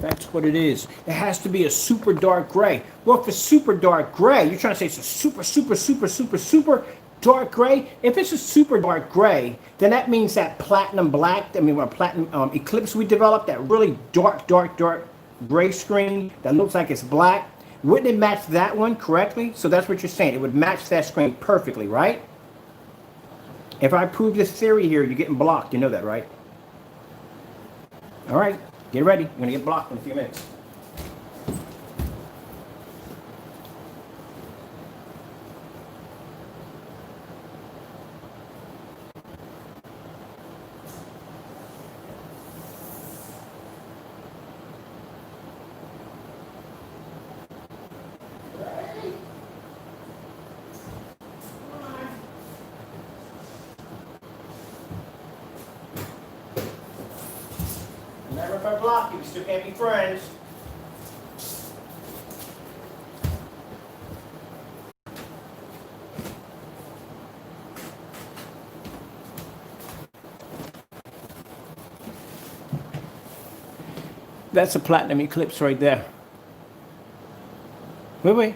That's what it is. It has to be a super dark gray. Well, if it's super dark gray, you're trying to say it's a super Dark gray. If it's a super dark gray, then that means that platinum black, platinum eclipse we developed, that really dark gray screen that looks like it's black, wouldn't it match that one correctly? So that's what you're saying. It would match that screen perfectly, right? If I prove this theory here, you're getting blocked. You know that, right? All right, get ready. You're going to get blocked in a few minutes. Remember, if I block you, we still can't be friends. That's a platinum eclipse right there. Wait.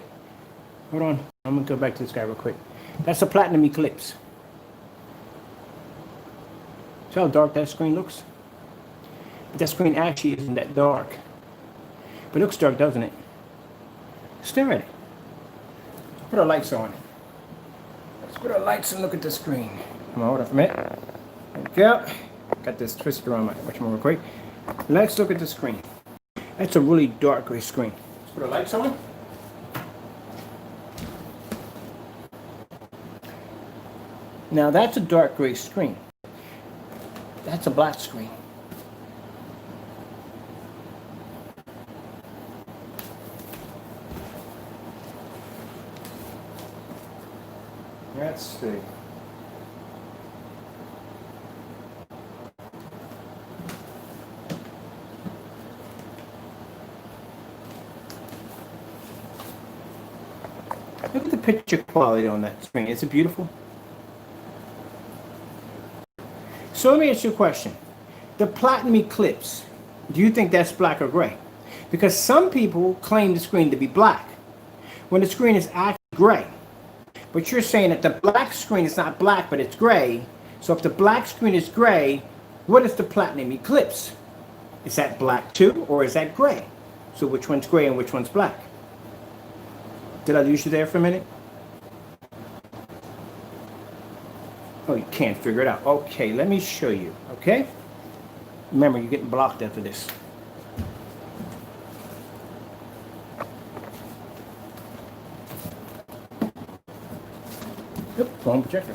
Hold on. I'm going to go back to this guy real quick. That's a platinum eclipse. See how dark that screen looks? But that screen actually isn't that dark. But it looks dark, doesn't it? Stare at it. Put our lights on. Let's put our lights and look at the screen. Come on, hold on for a minute. There we go. Got this twisted around my watch real quick. Let's look at the screen. That's a really dark gray screen. Let's put our lights on. Now that's a dark gray screen. That's a black screen. Let's see. Look at the picture quality on that screen. Is it beautiful? So let me ask you a question. The platinum eclipse, do you think that's black or gray? Because some people claim the screen to be black when the screen is actually gray. But you're saying that the black screen is not black, but it's gray. So if the black screen is gray, what is the platinum eclipse? Is that black too, or is that gray? So which one's gray and which one's black? Did I lose you there for a minute? Oh, you can't figure it out. Okay, let me show you, okay? Remember, you're getting blocked after this. Yep, phone projector.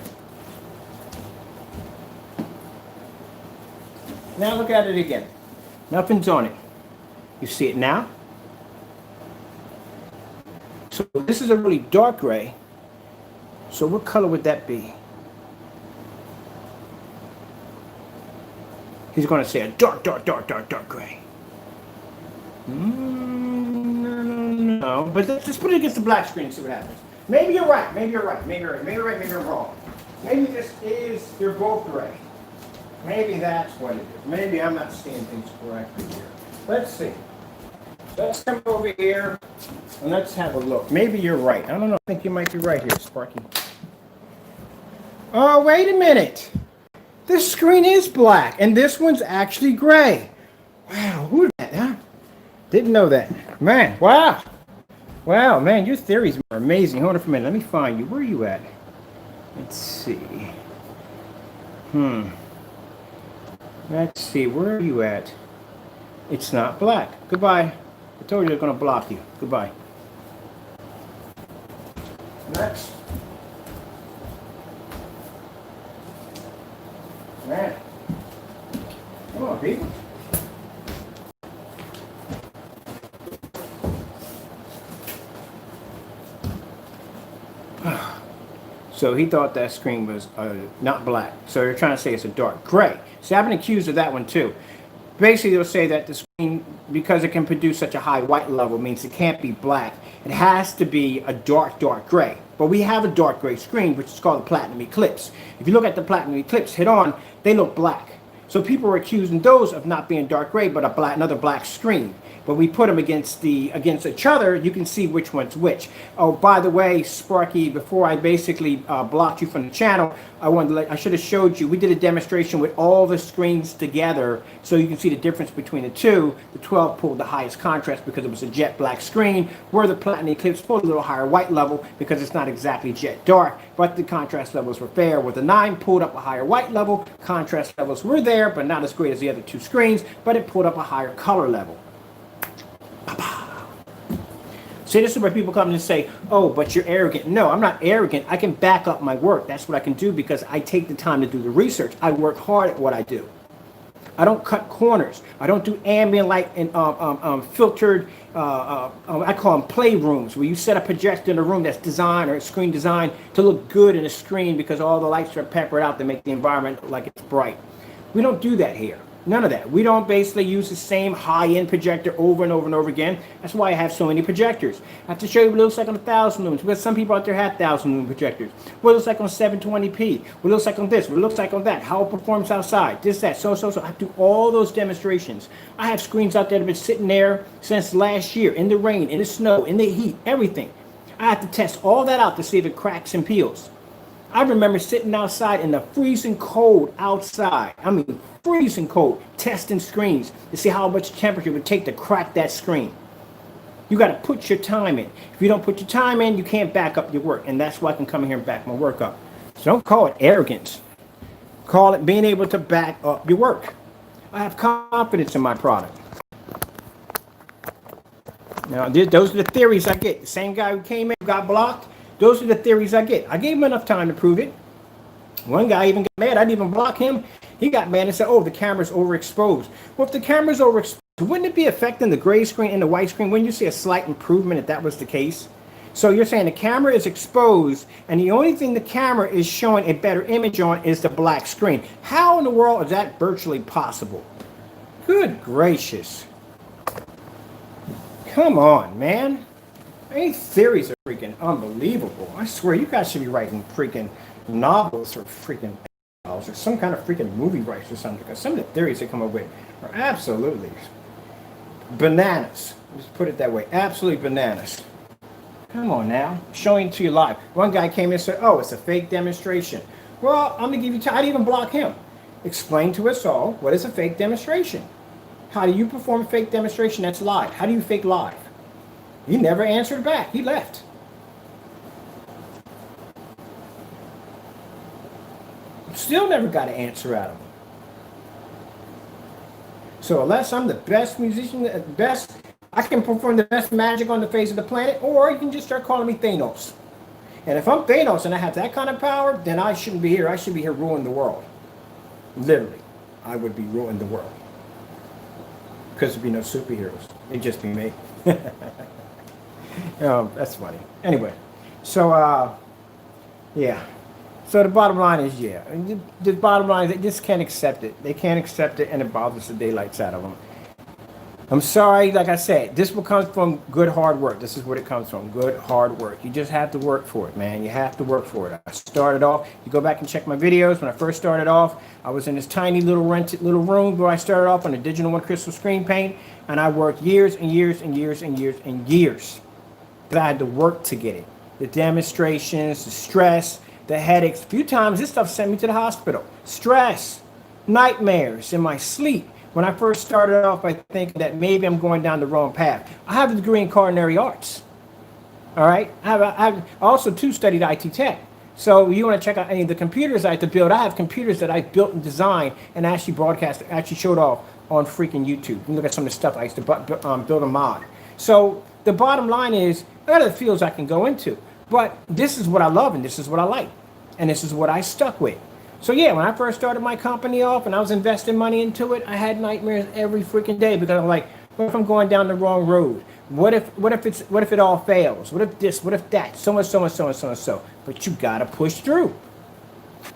Now look at it again. Nothing's on it. You see it now? So this is a really dark gray. So what color would that be? He's going to say a dark gray. No. But let's put it against the black screen and see what happens. Maybe you're right. Maybe you're right. Maybe you're wrong. Maybe this is, they're both gray. Maybe that's what it is. Maybe I'm not seeing things correctly here. Let's see. Let's come over here and let's have a look. Maybe you're right. I don't know. I think you might be right here, Sparky. Oh, wait a minute. This screen is black, and this one's actually gray. Wow, who's that, huh? Didn't know that. Man, wow. Wow, man, your theories are amazing. Hold on for a minute. Let me find you. Where are you at? Let's see. Let's see. Where are you at? It's not black. Goodbye. I told you I was going to block you. Goodbye. Next. Man. Come on, people. So he thought that screen was not black. So you're trying to say it's a dark gray. See, I've been accused of that one too. Basically, they'll say that the screen, because it can produce such a high white level, means it can't be black. It has to be a dark gray. But we have a dark gray screen, which is called a platinum eclipse. If you look at the platinum eclipse head on, they look black. So people are accusing those of not being dark gray, but another black screen. But we put them against each other. You can see which one's which. Oh, by the way, Sparky, before I basically blocked you from the channel, I should have showed you. We did a demonstration with all the screens together, so you can see the difference between the two. The 12 pulled the highest contrast because it was a jet black screen, where the Platinum Eclipse pulled a little higher white level because it's not exactly jet dark, but the contrast levels were fair. With the 9 pulled up a higher white level, contrast levels were there, but not as great as the other two screens, but it pulled up a higher color level. See, this is where people come and say, oh, but you're arrogant. No, I'm not arrogant. I can back up my work. That's what I can do because I take the time to do the research. I work hard at what I do. I don't cut corners. I don't do ambient light and filtered, I call them playrooms, where you set a projector in a room that's designed or screen designed to look good in a screen because all the lights are peppered out to make the environment look like it's bright. We don't do that here. None of that. We don't basically use the same high-end projector over and over and over again. That's why I have so many projectors. I have to show you what it looks like on 1,000 lumens, because some people out there have 1,000 lumen projectors. What it looks like on 720p. What it looks like on this. What it looks like on that. How it performs outside. This, that, so. I have to do all those demonstrations. I have screens out there that have been sitting there since last year, in the rain, in the snow, in the heat, everything. I have to test all that out to see if it cracks and peels. I remember sitting outside in the freezing cold outside. I mean, freezing cold, testing screens to see how much temperature it would take to crack that screen. You got to put your time in. If you don't put your time in, you can't back up your work. And that's why I can come in here and back my work up. So don't call it arrogance. Call it being able to back up your work. I have confidence in my product. Now, those are the theories I get. The same guy who came in, got blocked. Those are the theories I get. I gave him enough time to prove it. One guy even got mad. I didn't even block him. He got mad and said, oh, the camera's overexposed. Well, if the camera's overexposed, wouldn't it be affecting the gray screen and the white screen? Wouldn't you see a slight improvement if that was the case? So you're saying the camera is exposed, and the only thing the camera is showing a better image on is the black screen. How in the world is that virtually possible? Good gracious. Come on, man. These theories are freaking unbelievable. I swear, you guys should be writing freaking novels or freaking or some kind of freaking movie rights or something, because some of the theories they come up with are absolutely bananas. Just put it that way. Absolutely bananas. Come on now. Showing to you live. One guy came in and said, oh, it's a fake demonstration. Well, I'm going to give you time. I didn't even block him. Explain to us all what is a fake demonstration. How do you perform a fake demonstration that's live? How do you fake live? He never answered back. He left. Still never got an answer out of him. So unless I'm the best musician, the best, I can perform the best magic on the face of the planet, or you can just start calling me Thanos. And if I'm Thanos and I have that kind of power, then I shouldn't be here. I should be here ruling the world. Literally, I would be ruling the world. Because there'd be no superheroes. It'd just be me. Oh, that's funny. Anyway, so, yeah. So the bottom line is, yeah. The bottom line is they just can't accept it. They can't accept it, and it bothers the daylights out of them. I'm sorry, like I said, this will come from good hard work. This is what it comes from, good hard work. You just have to work for it, man. You have to work for it. I started off, you go back and check my videos. When I first started off, I was in this tiny little rented little room where I started off on a Digital One crystal screen paint, and I worked years and years and years and years and years. But I had to work to get it. The demonstrations, the stress, the headaches. A few times this stuff sent me to the hospital. Stress, nightmares in my sleep. When I first started off by thinking that maybe I'm going down the wrong path. I have a degree in culinary arts. All right. I also too studied IT tech. So you want to check out any of the computers I had to build. I have computers that I built and designed and actually broadcast, actually showed off on freaking YouTube. You can look at some of the stuff I used to build a mod. So the bottom line is, there are other fields I can go into. But this is what I love and this is what I like. And this is what I stuck with. So yeah, when I first started my company off and I was investing money into it, I had nightmares every freaking day because I'm like, what if I'm going down the wrong road? What if it all fails? What if this? What if that? So much. But you gotta push through.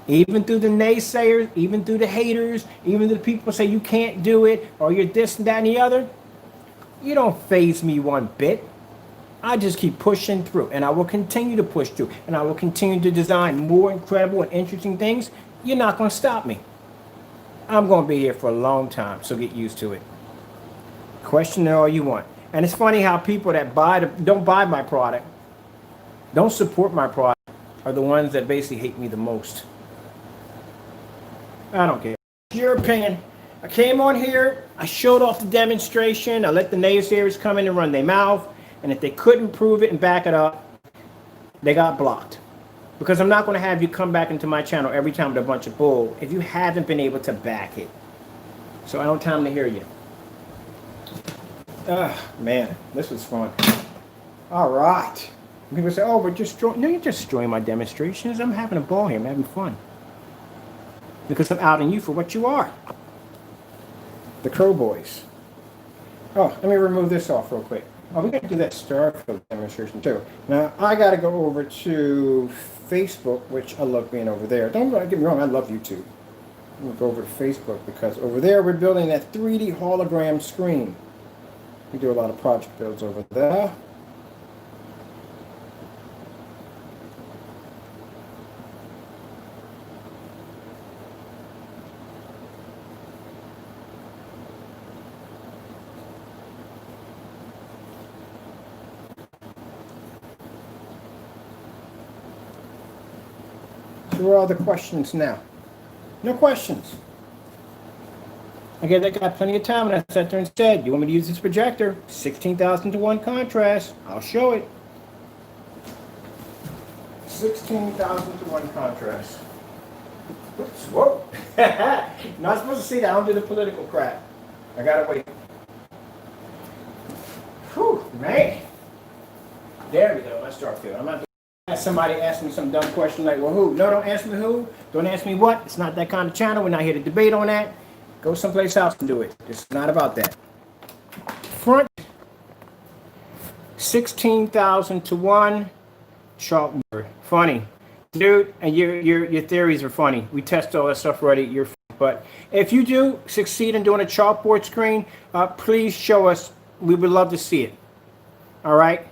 Even through the naysayers, even through the haters, even the people say you can't do it or you're this and that and the other, you don't faze me one bit. I just keep pushing through, and I will continue to push through, and I will continue to design more incredible and interesting things. You're not going to stop me. I'm going to be here for a long time, so get used to it. Question it all you want. And it's funny how people that don't buy my product, don't support my product, are the ones that basically hate me the most. I don't care. It's your opinion. I came on here, I showed off the demonstration, I let the naysayers come in and run their mouth, and if they couldn't prove it and back it up, they got blocked. Because I'm not going to have you come back into my channel every time with a bunch of bull if you haven't been able to back it. So I don't have time to hear you. Man, this was fun. All right. People say, oh, but no, you're just destroying my demonstrations. I'm having a ball here. I'm having fun. Because I'm outing you for what you are. The Crow Boys. Oh, let me remove this off real quick. Oh, we got to do that Starfield demonstration too. Now, I got to go over to Facebook, which I love being over there. Don't get me wrong, I love YouTube. I'm going to go over to Facebook because over there we're building that 3D hologram screen. We do a lot of project builds over there. Where are the questions now? No questions. Again, I got plenty of time, and I sat there and said, you want me to use this projector? 16,000 to 1 contrast. I'll show it. 16,000 to 1 contrast. Oops, whoa. Not supposed to see that. I don't do the political crap. I gotta wait. Whew, man. There we go. Let's start feeling. I'm not. Somebody asked me some dumb question like, well, who? No, don't ask me who. Don't ask me what. It's not that kind of channel. We're not here to debate on that. Go someplace else and do it. It's not about that. Front 16,000 to 1 chalkboard. Funny. Dude, and your theories are funny. We test all that stuff already. You're funny. But if you do succeed in doing a chalkboard screen, please show us. We would love to see it. All right?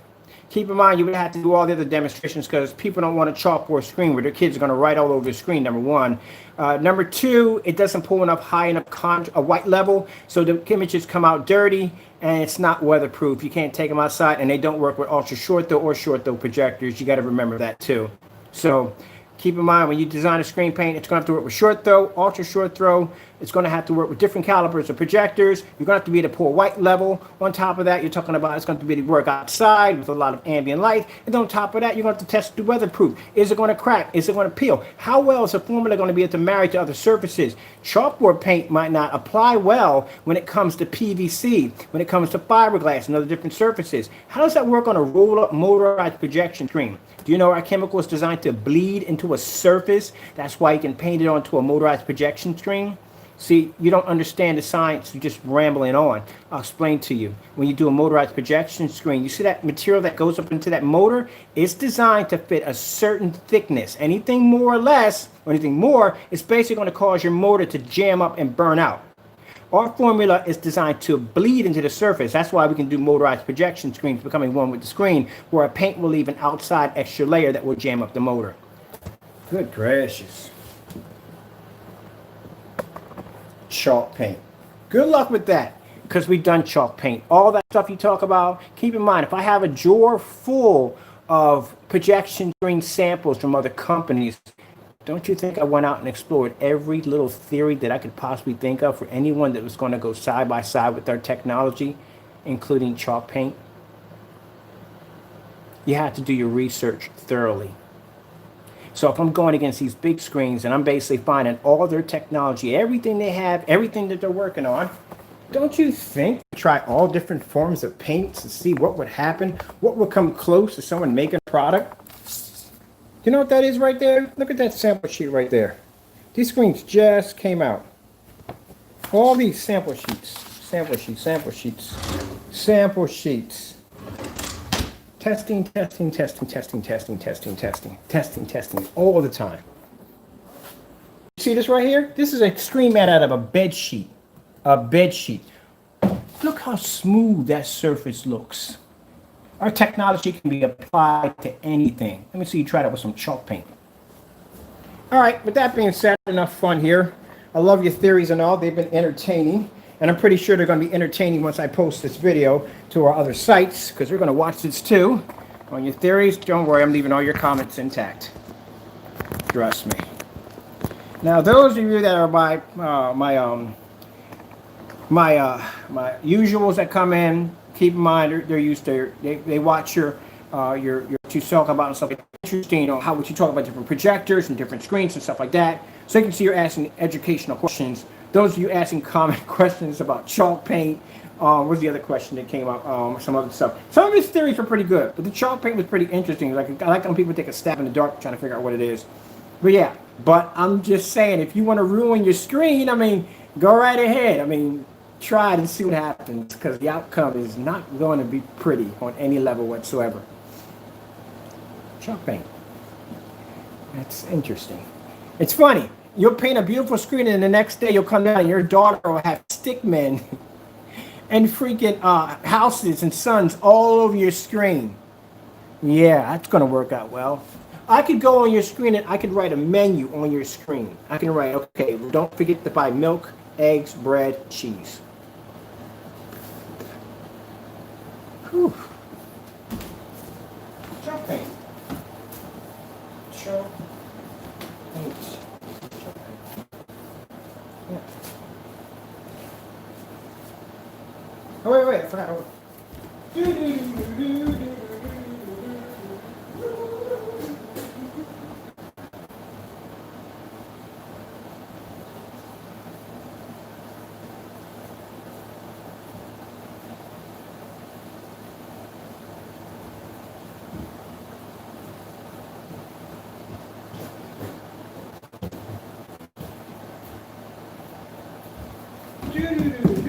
Keep in mind, you would have to do all the other demonstrations because people don't want a chalkboard screen where their kids are going to write all over the screen, number one. Number two, it doesn't pull enough high enough a white level, so the images come out dirty, and it's not weatherproof. You can't take them outside, and they don't work with ultra short throw or short throw projectors. You got to remember that too. So keep in mind, when you design a screen paint, it's going to have to work with short throw, ultra short throw. It's going to have to work with different calibers of projectors. You're going to have to be able to pull white level. On top of that, you're talking about it's going to be able to work outside with a lot of ambient light. And on top of that, you're going to have to test the weatherproof. Is it going to crack? Is it going to peel? How well is the formula going to be able to marry to other surfaces? Chalkboard paint might not apply well when it comes to PVC, when it comes to fiberglass and other different surfaces. How does that work on a roll-up motorized projection screen? Do you know our chemical is designed to bleed into a surface? That's why you can paint it onto a motorized projection screen. See, you don't understand the science, you're just rambling on. I'll explain to you. When you do a motorized projection screen, you see that material that goes up into that motor? It's designed to fit a certain thickness. Anything more or less, or anything more, it's basically going to cause your motor to jam up and burn out. Our formula is designed to bleed into the surface. That's why we can do motorized projection screens becoming one with the screen, where a paint will leave an outside extra layer that will jam up the motor. Good gracious. Chalk paint. Good luck with that, because we've done chalk paint. All that stuff you talk about, keep in mind, if I have a drawer full of projection screen samples from other companies, don't you think I went out and explored every little theory that I could possibly think of for anyone that was going to go side by side with our technology, including chalk paint? You have to do your research thoroughly. So if I'm going against these big screens and I'm basically finding all their technology, everything they have, everything that they're working on, don't you think try all different forms of paints to see what would happen, what would come close to someone making a product? You know what that is right there? Look at that sample sheet right there. These screens just came out. All these sample sheets, sample sheets, sample sheets, sample sheets. Testing, testing, testing, testing, testing, testing, testing, testing, testing, all the time. See this right here? This is a screen mat out of a bed sheet. A bed sheet. Look how smooth that surface looks. Our technology can be applied to anything. Let me see you try that with some chalk paint. All right, with that being said, enough fun here. I love your theories and all. They've been entertaining. And I'm pretty sure they're going to be entertaining once I post this video to our other sites, because we're going to watch this too. On your theories, don't worry, I'm leaving all your comments intact. Trust me. Now, those of you that are my usuals that come in, keep in mind they're used to, they watch your what you talk about and stuff like that. Interesting, you know, how would you talk about different projectors and different screens and stuff like that. So you can see you're asking educational questions. Those of you asking common questions about chalk paint. What's the other question that came up? Some other stuff. Some of his theories were pretty good, but the chalk paint was pretty interesting. Like, I like when people take a stab in the dark trying to figure out what it is. But yeah, but I'm just saying, if you want to ruin your screen, I mean, go right ahead. I mean, try it and see what happens, because the outcome is not going to be pretty on any level whatsoever. Chalk paint. That's interesting. It's funny. You'll paint a beautiful screen, and the next day you'll come down and your daughter will have stickmen and freaking houses and suns all over your screen. Yeah, that's going to work out well. I could go on your screen and I could write a menu on your screen. I can write, okay, don't forget to buy milk, eggs, bread, cheese. Whew. Chalk paint. Chalk paint. Yeah. Oh, wait, I forgot.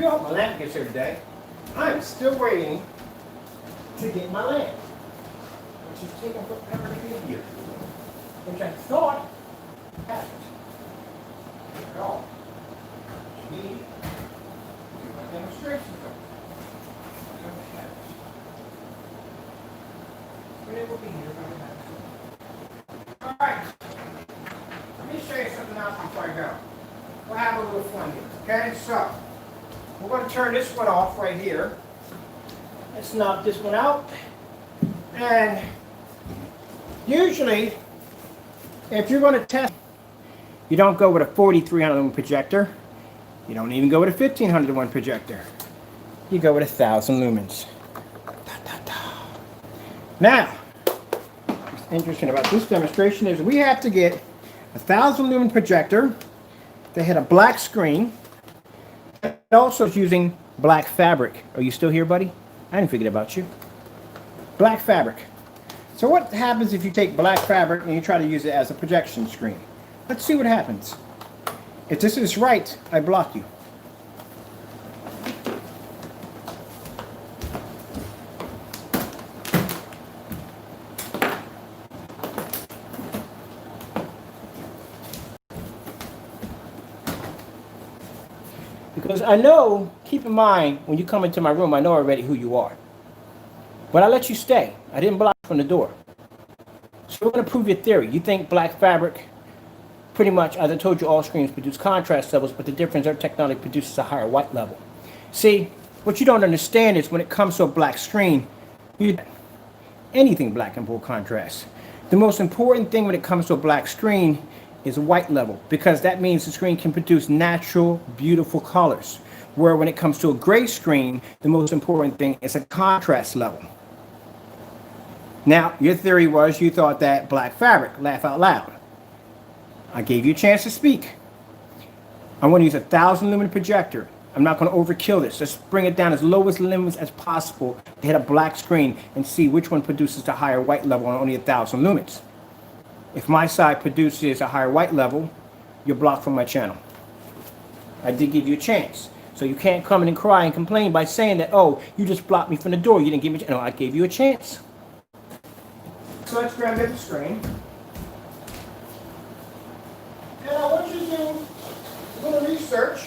My lamp gets here today. I'm still waiting to get my lamp, which is taking forever to get here, which I thought happened at all. Me, do my demonstration. But it will be here when it happens. All right. Let me show you something else before I go. We'll have a little fun here. Okay, so we're going to turn this one off right here. Let's knock this one out. And usually, if you're going to test, you don't go with a 4300 lumen projector. You don't even go with a 1500 lumen projector. You go with 1000 lumens. Now, what's interesting about this demonstration is we have to get 1000 lumen projector that had a black screen. It also is using black fabric. Are you still here, buddy? I didn't forget about you. Black fabric. So what happens if you take black fabric and you try to use it as a projection screen? Let's see what happens. If this is right, I block you. Because I know, keep in mind, when you come into my room, I know already who you are. But I let you stay. I didn't block you from the door. So we're going to prove your theory. You think black fabric, pretty much, as I told you, all screens produce contrast levels, but the difference, our technology produces a higher white level. See, what you don't understand is when it comes to a black screen, anything black can pull contrast. The most important thing when it comes to a black screen is white level, because that means the screen can produce natural, beautiful colors. Where when it comes to a gray screen, the most important thing is a contrast level. Now, your theory was you thought that black fabric, laugh out loud. I gave you a chance to speak. I want to use a 1000 lumen projector. I'm not going to overkill this. Let's bring it down as low as lumens as possible to hit a black screen and see which one produces the higher white level on only 1000 lumens. If my side produces a higher white level, you're blocked from my channel. I did give you a chance. So you can't come in and cry and complain by saying that, oh, you just blocked me from the door. You didn't give me a chance. No, I gave you a chance. So let's grab the screen. And I want you to do a little research.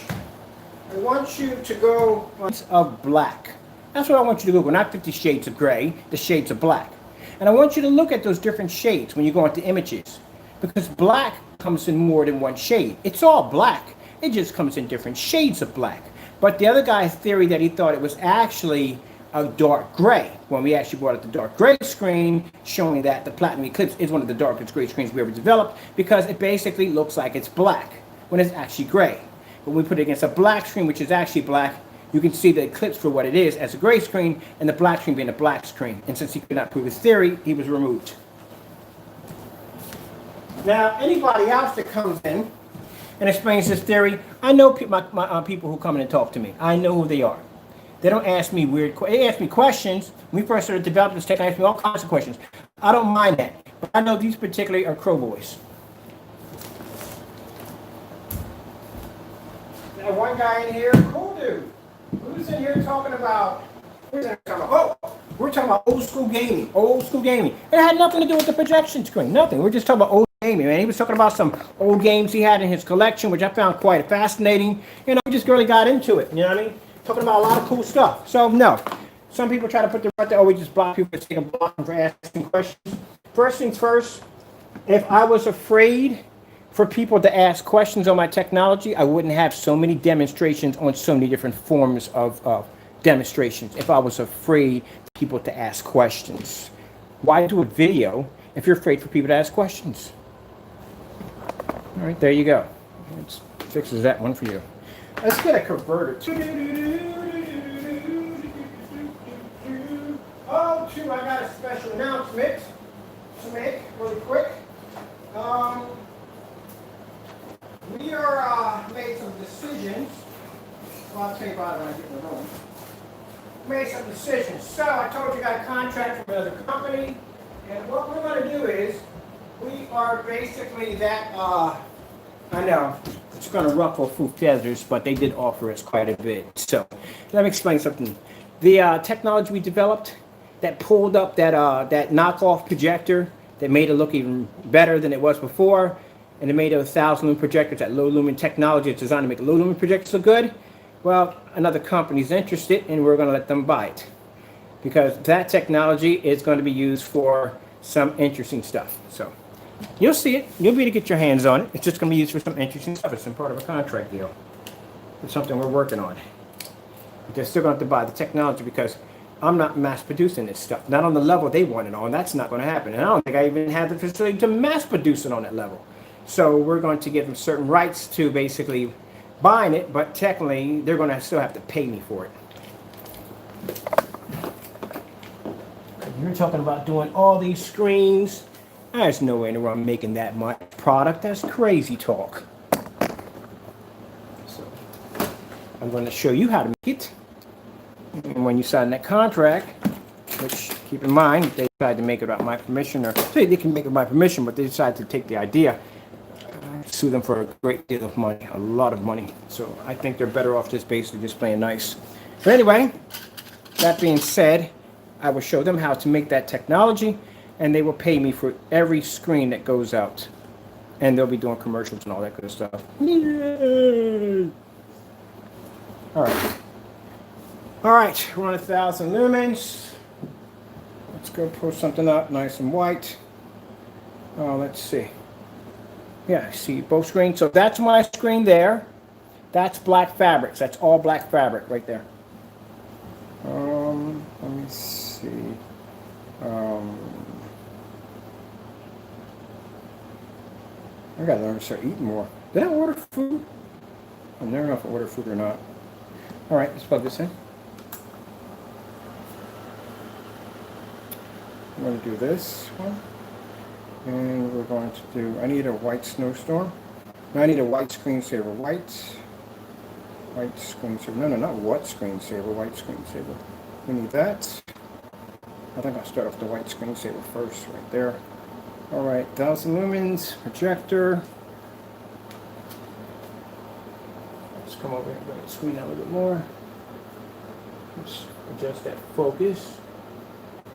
I want you to go of black. That's what I want you to Google, not 50 shades of gray, the shades of black. And I want you to look at those different shades when you go into images, because black comes in more than one shade. It's all black. It just comes in different shades of black. But the other guy's theory that he thought it was actually a dark gray when we actually brought up the dark gray screen, showing that the Platinum Eclipse is one of the darkest gray screens we ever developed because it basically looks like it's black when it's actually gray. When we put it against a black screen, which is actually black, you can see the Eclipse for what it is as a gray screen and the black screen being a black screen. And since he could not prove his theory, he was removed. Now, anybody else that comes in and explains this theory, I know my people who come in and talk to me. I know who they are. They don't ask me weird questions. They ask me questions. When we first started developing this tech, they asked me all kinds of questions. I don't mind that. But I know these particularly are crow boys. Now, one guy in here, cool dude. Who's in here talking about, oh, we're talking about old school gaming. Old school gaming. It had nothing to do with the projection screen. Nothing. We're just talking about old gaming, man. He was talking about some old games he had in his collection, which I found quite fascinating. You know, we just really got into it. You know what I mean? Talking about a lot of cool stuff. So, no. Some people try to put the right there, oh, we just block people to take a block for asking questions. First things first, if I was afraid for people to ask questions on my technology, I wouldn't have so many demonstrations on so many different forms of demonstrations if I was afraid for people to ask questions. Why do a video if you're afraid for people to ask questions? All right, there you go. It fixes that one for you. Let's get a converter. Oh, too, I got a special announcement to make really quick. We are made some decisions. Well, I'll tell you about it when I get in the room. Made some decisions. So I told you I got a contract from another company, and what we're going to do is we are basically that. I know it's going to ruffle a few feathers, but they did offer us quite a bit. So let me explain something. The technology we developed that pulled up that knockoff projector that made it look even better than it was before. And it made a 1,000 lumen projectors, that low lumen technology. It's designed to make low lumen projectors look good. Well, another company's interested, and we're going to let them buy it. Because that technology is going to be used for some interesting stuff. So, you'll see it. You'll be able to get your hands on it. It's just going to be used for some interesting stuff. It's part of a contract deal. It's something we're working on. But they're still going to have to buy the technology because I'm not mass producing this stuff. Not on the level they want it on. That's not going to happen. And I don't think I even have the facility to mass produce it on that level. So we're going to give them certain rights to basically buying it, but technically they're going to still have to pay me for it. You're talking about doing all these screens. There's no way in the world I'm making that much product. That's crazy talk. So I'm going to show you how to make it. And when you sign that contract, which keep in mind, they decide to make it without my permission, or say they can make it with my permission, but they decide to take the idea. Sue them for a great deal of money, a lot of money. So I think they're better off just basically just playing nice. But anyway, that being said, I will show them how to make that technology, and they will pay me for every screen that goes out. And they'll be doing commercials and all that good stuff. Yay! All right. All right, we're on 1,000 lumens. Let's go pull something up nice and white. Oh, let's see. Yeah, see both screens. So that's my screen there. That's black fabrics. That's all black fabric right there. Let me see. I gotta learn to start eating more. Did I order food? I never know if I ordered food or not. All right, let's plug this in. I'm going to do this one. And we're going to do, I need a white snowstorm. No, I need a white screensaver. White screensaver. No, not what screensaver, white screensaver. We need that. I think I'll start off the white screensaver first, right there. All right, 1,000 lumens, projector. Let's come over here and bring the screen out a little bit more. Let's adjust that focus.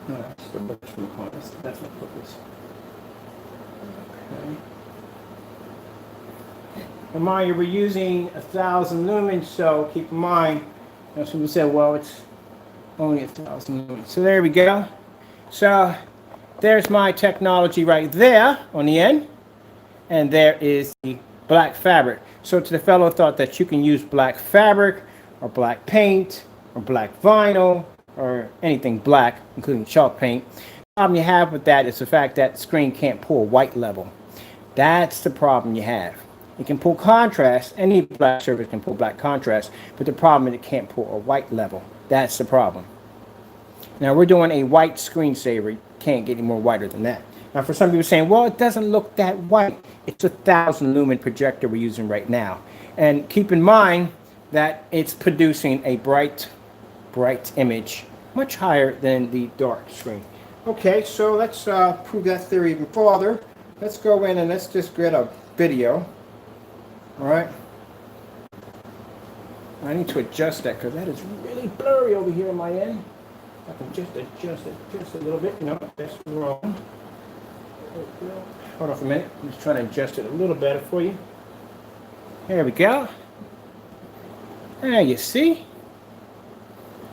No, that's the focus from the corner. That's not focus. Okay. And mind you, we're using 1,000 lumens, so keep in mind, some people said, well, it's only 1,000 lumens. So there we go. So there's my technology right there on the end. And there is the black fabric. So to the fellow thought that you can use black fabric or black paint or black vinyl or anything black, including chalk paint. The problem you have with that is the fact that the screen can't pull white level. That's the problem you have. It can pull contrast. Any black surface can pull black contrast, but the problem is it can't pull a white level. That's the problem. Now we're doing a white screensaver. You can't get any more whiter than that. Now for some people saying, well, it doesn't look that white. It's a 1,000 lumen projector we're using right now. And keep in mind that it's producing a bright image, much higher than the dark screen. Okay, so let's prove that theory even further. Let's go in and let's just get a video. All right. I need to adjust that because that is really blurry over here on my end. I can just adjust it just a little bit. No, that's wrong. Hold on for a minute. I'm just trying to adjust it a little better for you. There we go. There you see.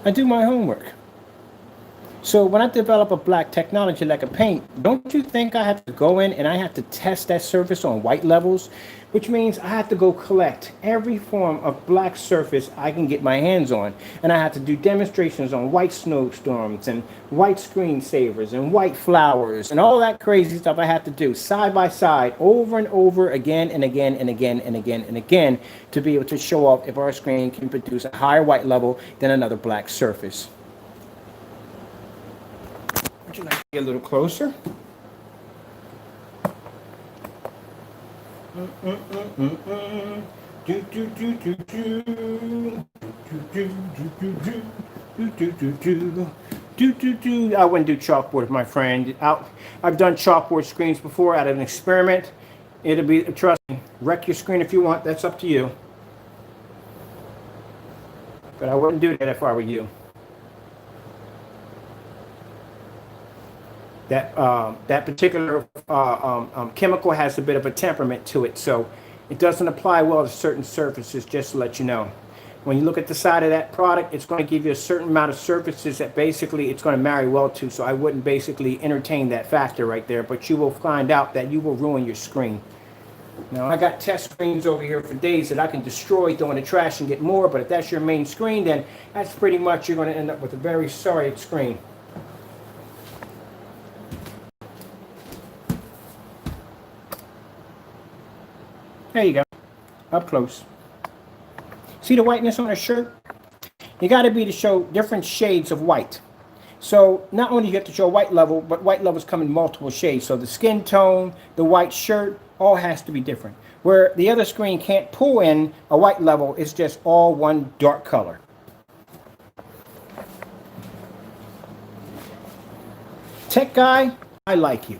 I do my homework. So when I develop a black technology like a paint, don't you think I have to go in and I have to test that surface on white levels? Which means I have to go collect every form of black surface I can get my hands on. And I have to do demonstrations on white snowstorms and white screensavers and white flowers and all that crazy stuff I have to do side by side over and over again and again and again and again and again to be able to show off if our screen can produce a higher white level than another black surface. Would you like to get a little closer? I wouldn't do chalkboard, my friend. I've done chalkboard screens before out of an experiment. It'll be, trust me, wreck your screen if you want. That's up to you. But I wouldn't do that if I were you. That particular chemical has a bit of a temperament to it, so it doesn't apply well to certain surfaces, just to let you know. When you look at the side of that product, it's going to give you a certain amount of surfaces that basically it's going to marry well to, so I wouldn't basically entertain that factor right there, but you will find out that you will ruin your screen. Now, I got test screens over here for days that I can destroy, throw in the trash and get more, but if that's your main screen, then that's pretty much, you're going to end up with a very sorry screen. There you go, up close. See the whiteness on a shirt? You got to be to show different shades of white. So not only do you have to show white level, but white levels come in multiple shades. So the skin tone, the white shirt, all has to be different. Where the other screen can't pull in a white level, it's just all one dark color. Tech guy, I like you.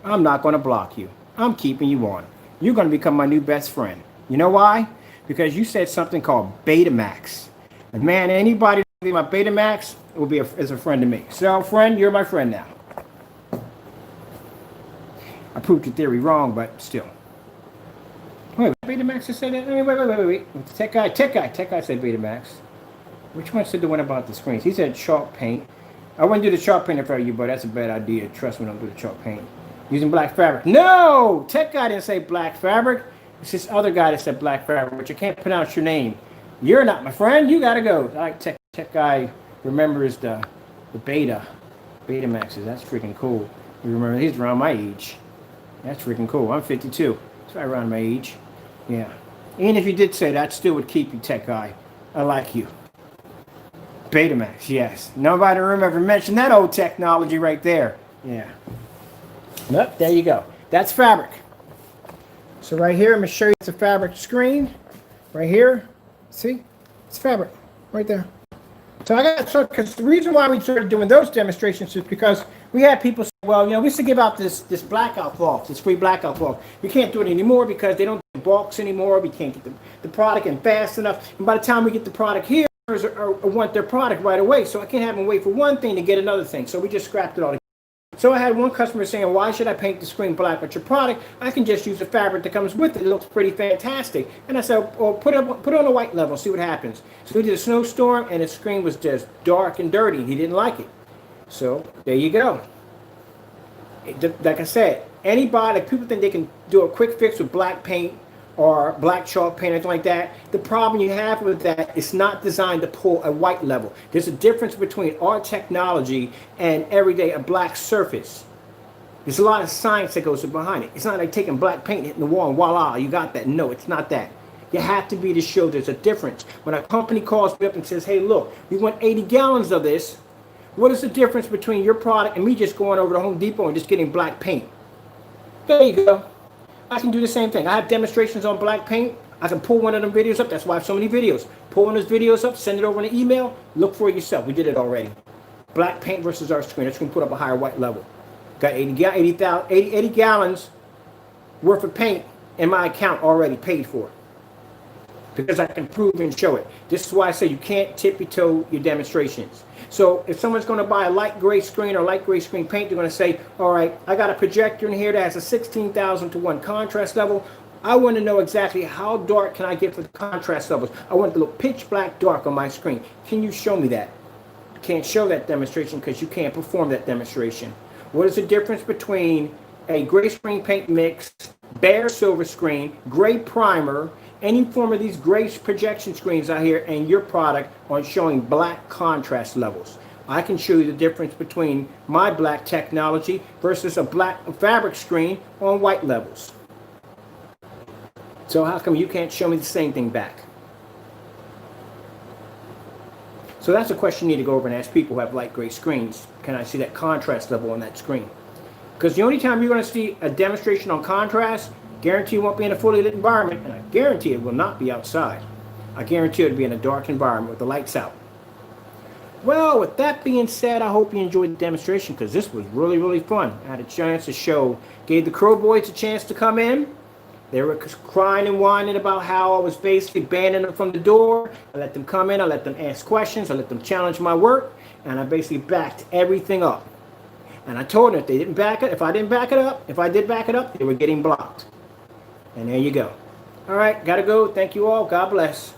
I'm not going to block you. I'm keeping you on. You're going to become my new best friend. You know why? Because you said something called Betamax. And man, anybody that be my Betamax will be is a friend to me. So friend, you're my friend now. I proved your theory wrong, but still. Wait, Betamax just said that? Wait. Tech guy said Betamax. Which one said the one about the screens? He said chalk paint. I wouldn't do the chalk paint in front of you, but that's a bad idea. Trust me, don't do the chalk paint. Using black fabric. No! Tech guy didn't say black fabric. It's this other guy that said black fabric, but you can't pronounce your name. You're not my friend. You gotta go. Like tech guy remembers the Betamaxes. That's freaking cool. You remember he's around my age. That's freaking cool. I'm 52. It's right around my age. Yeah. Even if you did say that, still would keep you, tech guy. I like you. Betamax, yes. Nobody ever mentioned that old technology right there. Yeah. Nope, there you go. That's fabric. So right here, I'm going to show you it's a fabric screen. Right here. See? It's fabric. Right there. So I got to, because the reason why we started doing those demonstrations is because we had people say, well, you know, we used to give out this blackout cloth, this free blackout cloth. We can't do it anymore because they don't do bulks anymore. We can't get the product in fast enough. And by the time we get the product here, or want their product right away. So I can't have them wait for one thing to get another thing. So we just scrapped it all together. So I had one customer saying, why should I paint the screen black with your product? I can just use the fabric that comes with it. It looks pretty fantastic. And I said, well, put it on a white level, see what happens. So we did a snowstorm, and the screen was just dark and dirty. He didn't like it. So there you go. Like I said, anybody, people think they can do a quick fix with black paint or black chalk paint, anything like that. The problem you have with that, it's not designed to pull a white level. There's a difference between our technology and everyday a black surface. There's a lot of science that goes behind it. It's not like taking black paint, hitting the wall, and voila, you got that. No, it's not that. You have to be to show there's a difference. When a company calls me up and says, hey, look, we want 80 gallons of this, what is the difference between your product and me just going over to Home Depot and just getting black paint? There you go. I can do the same thing. I have demonstrations on black paint. I can pull one of them videos up. That's why I have so many videos. Pull one of those videos up, send it over in an email, look for it yourself. We did it already. Black paint versus our screen. That's going to put up a higher white level. Got 80 gallons worth of paint in my account already paid for, because I can prove and show it. This is why I say you can't tippy-toe your demonstrations. So if someone's going to buy a light gray screen or light gray screen paint, they're going to say, all right, I got a projector in here that has a 16,000 to 1 contrast level. I want to know exactly how dark can I get for the contrast levels. I want it to look pitch black dark on my screen. Can you show me that? Can't show that demonstration because you can't perform that demonstration. What is the difference between a gray screen paint mix, bare silver screen, gray primer, any form of these gray projection screens out here, and your product on showing black contrast levels? I can show you the difference between my black technology versus a black fabric screen on white levels. So how come you can't show me the same thing back? So that's a question you need to go over and ask people who have light gray screens. Can I see that contrast level on that screen? Because the only time you're going to see a demonstration on contrast, guarantee it won't be in a fully lit environment, and I guarantee it will not be outside. I guarantee it will be in a dark environment with the lights out. Well, with that being said, I hope you enjoyed the demonstration, because this was really, really fun. I had a chance to show, gave the Crow Boys a chance to come in. They were crying and whining about how I was basically banning them from the door. I let them come in, I let them ask questions, I let them challenge my work, and I basically backed everything up. And I told them if they didn't back it, if I did back it up, they were getting blocked. And there you go. All right, gotta go. Thank you all. God bless.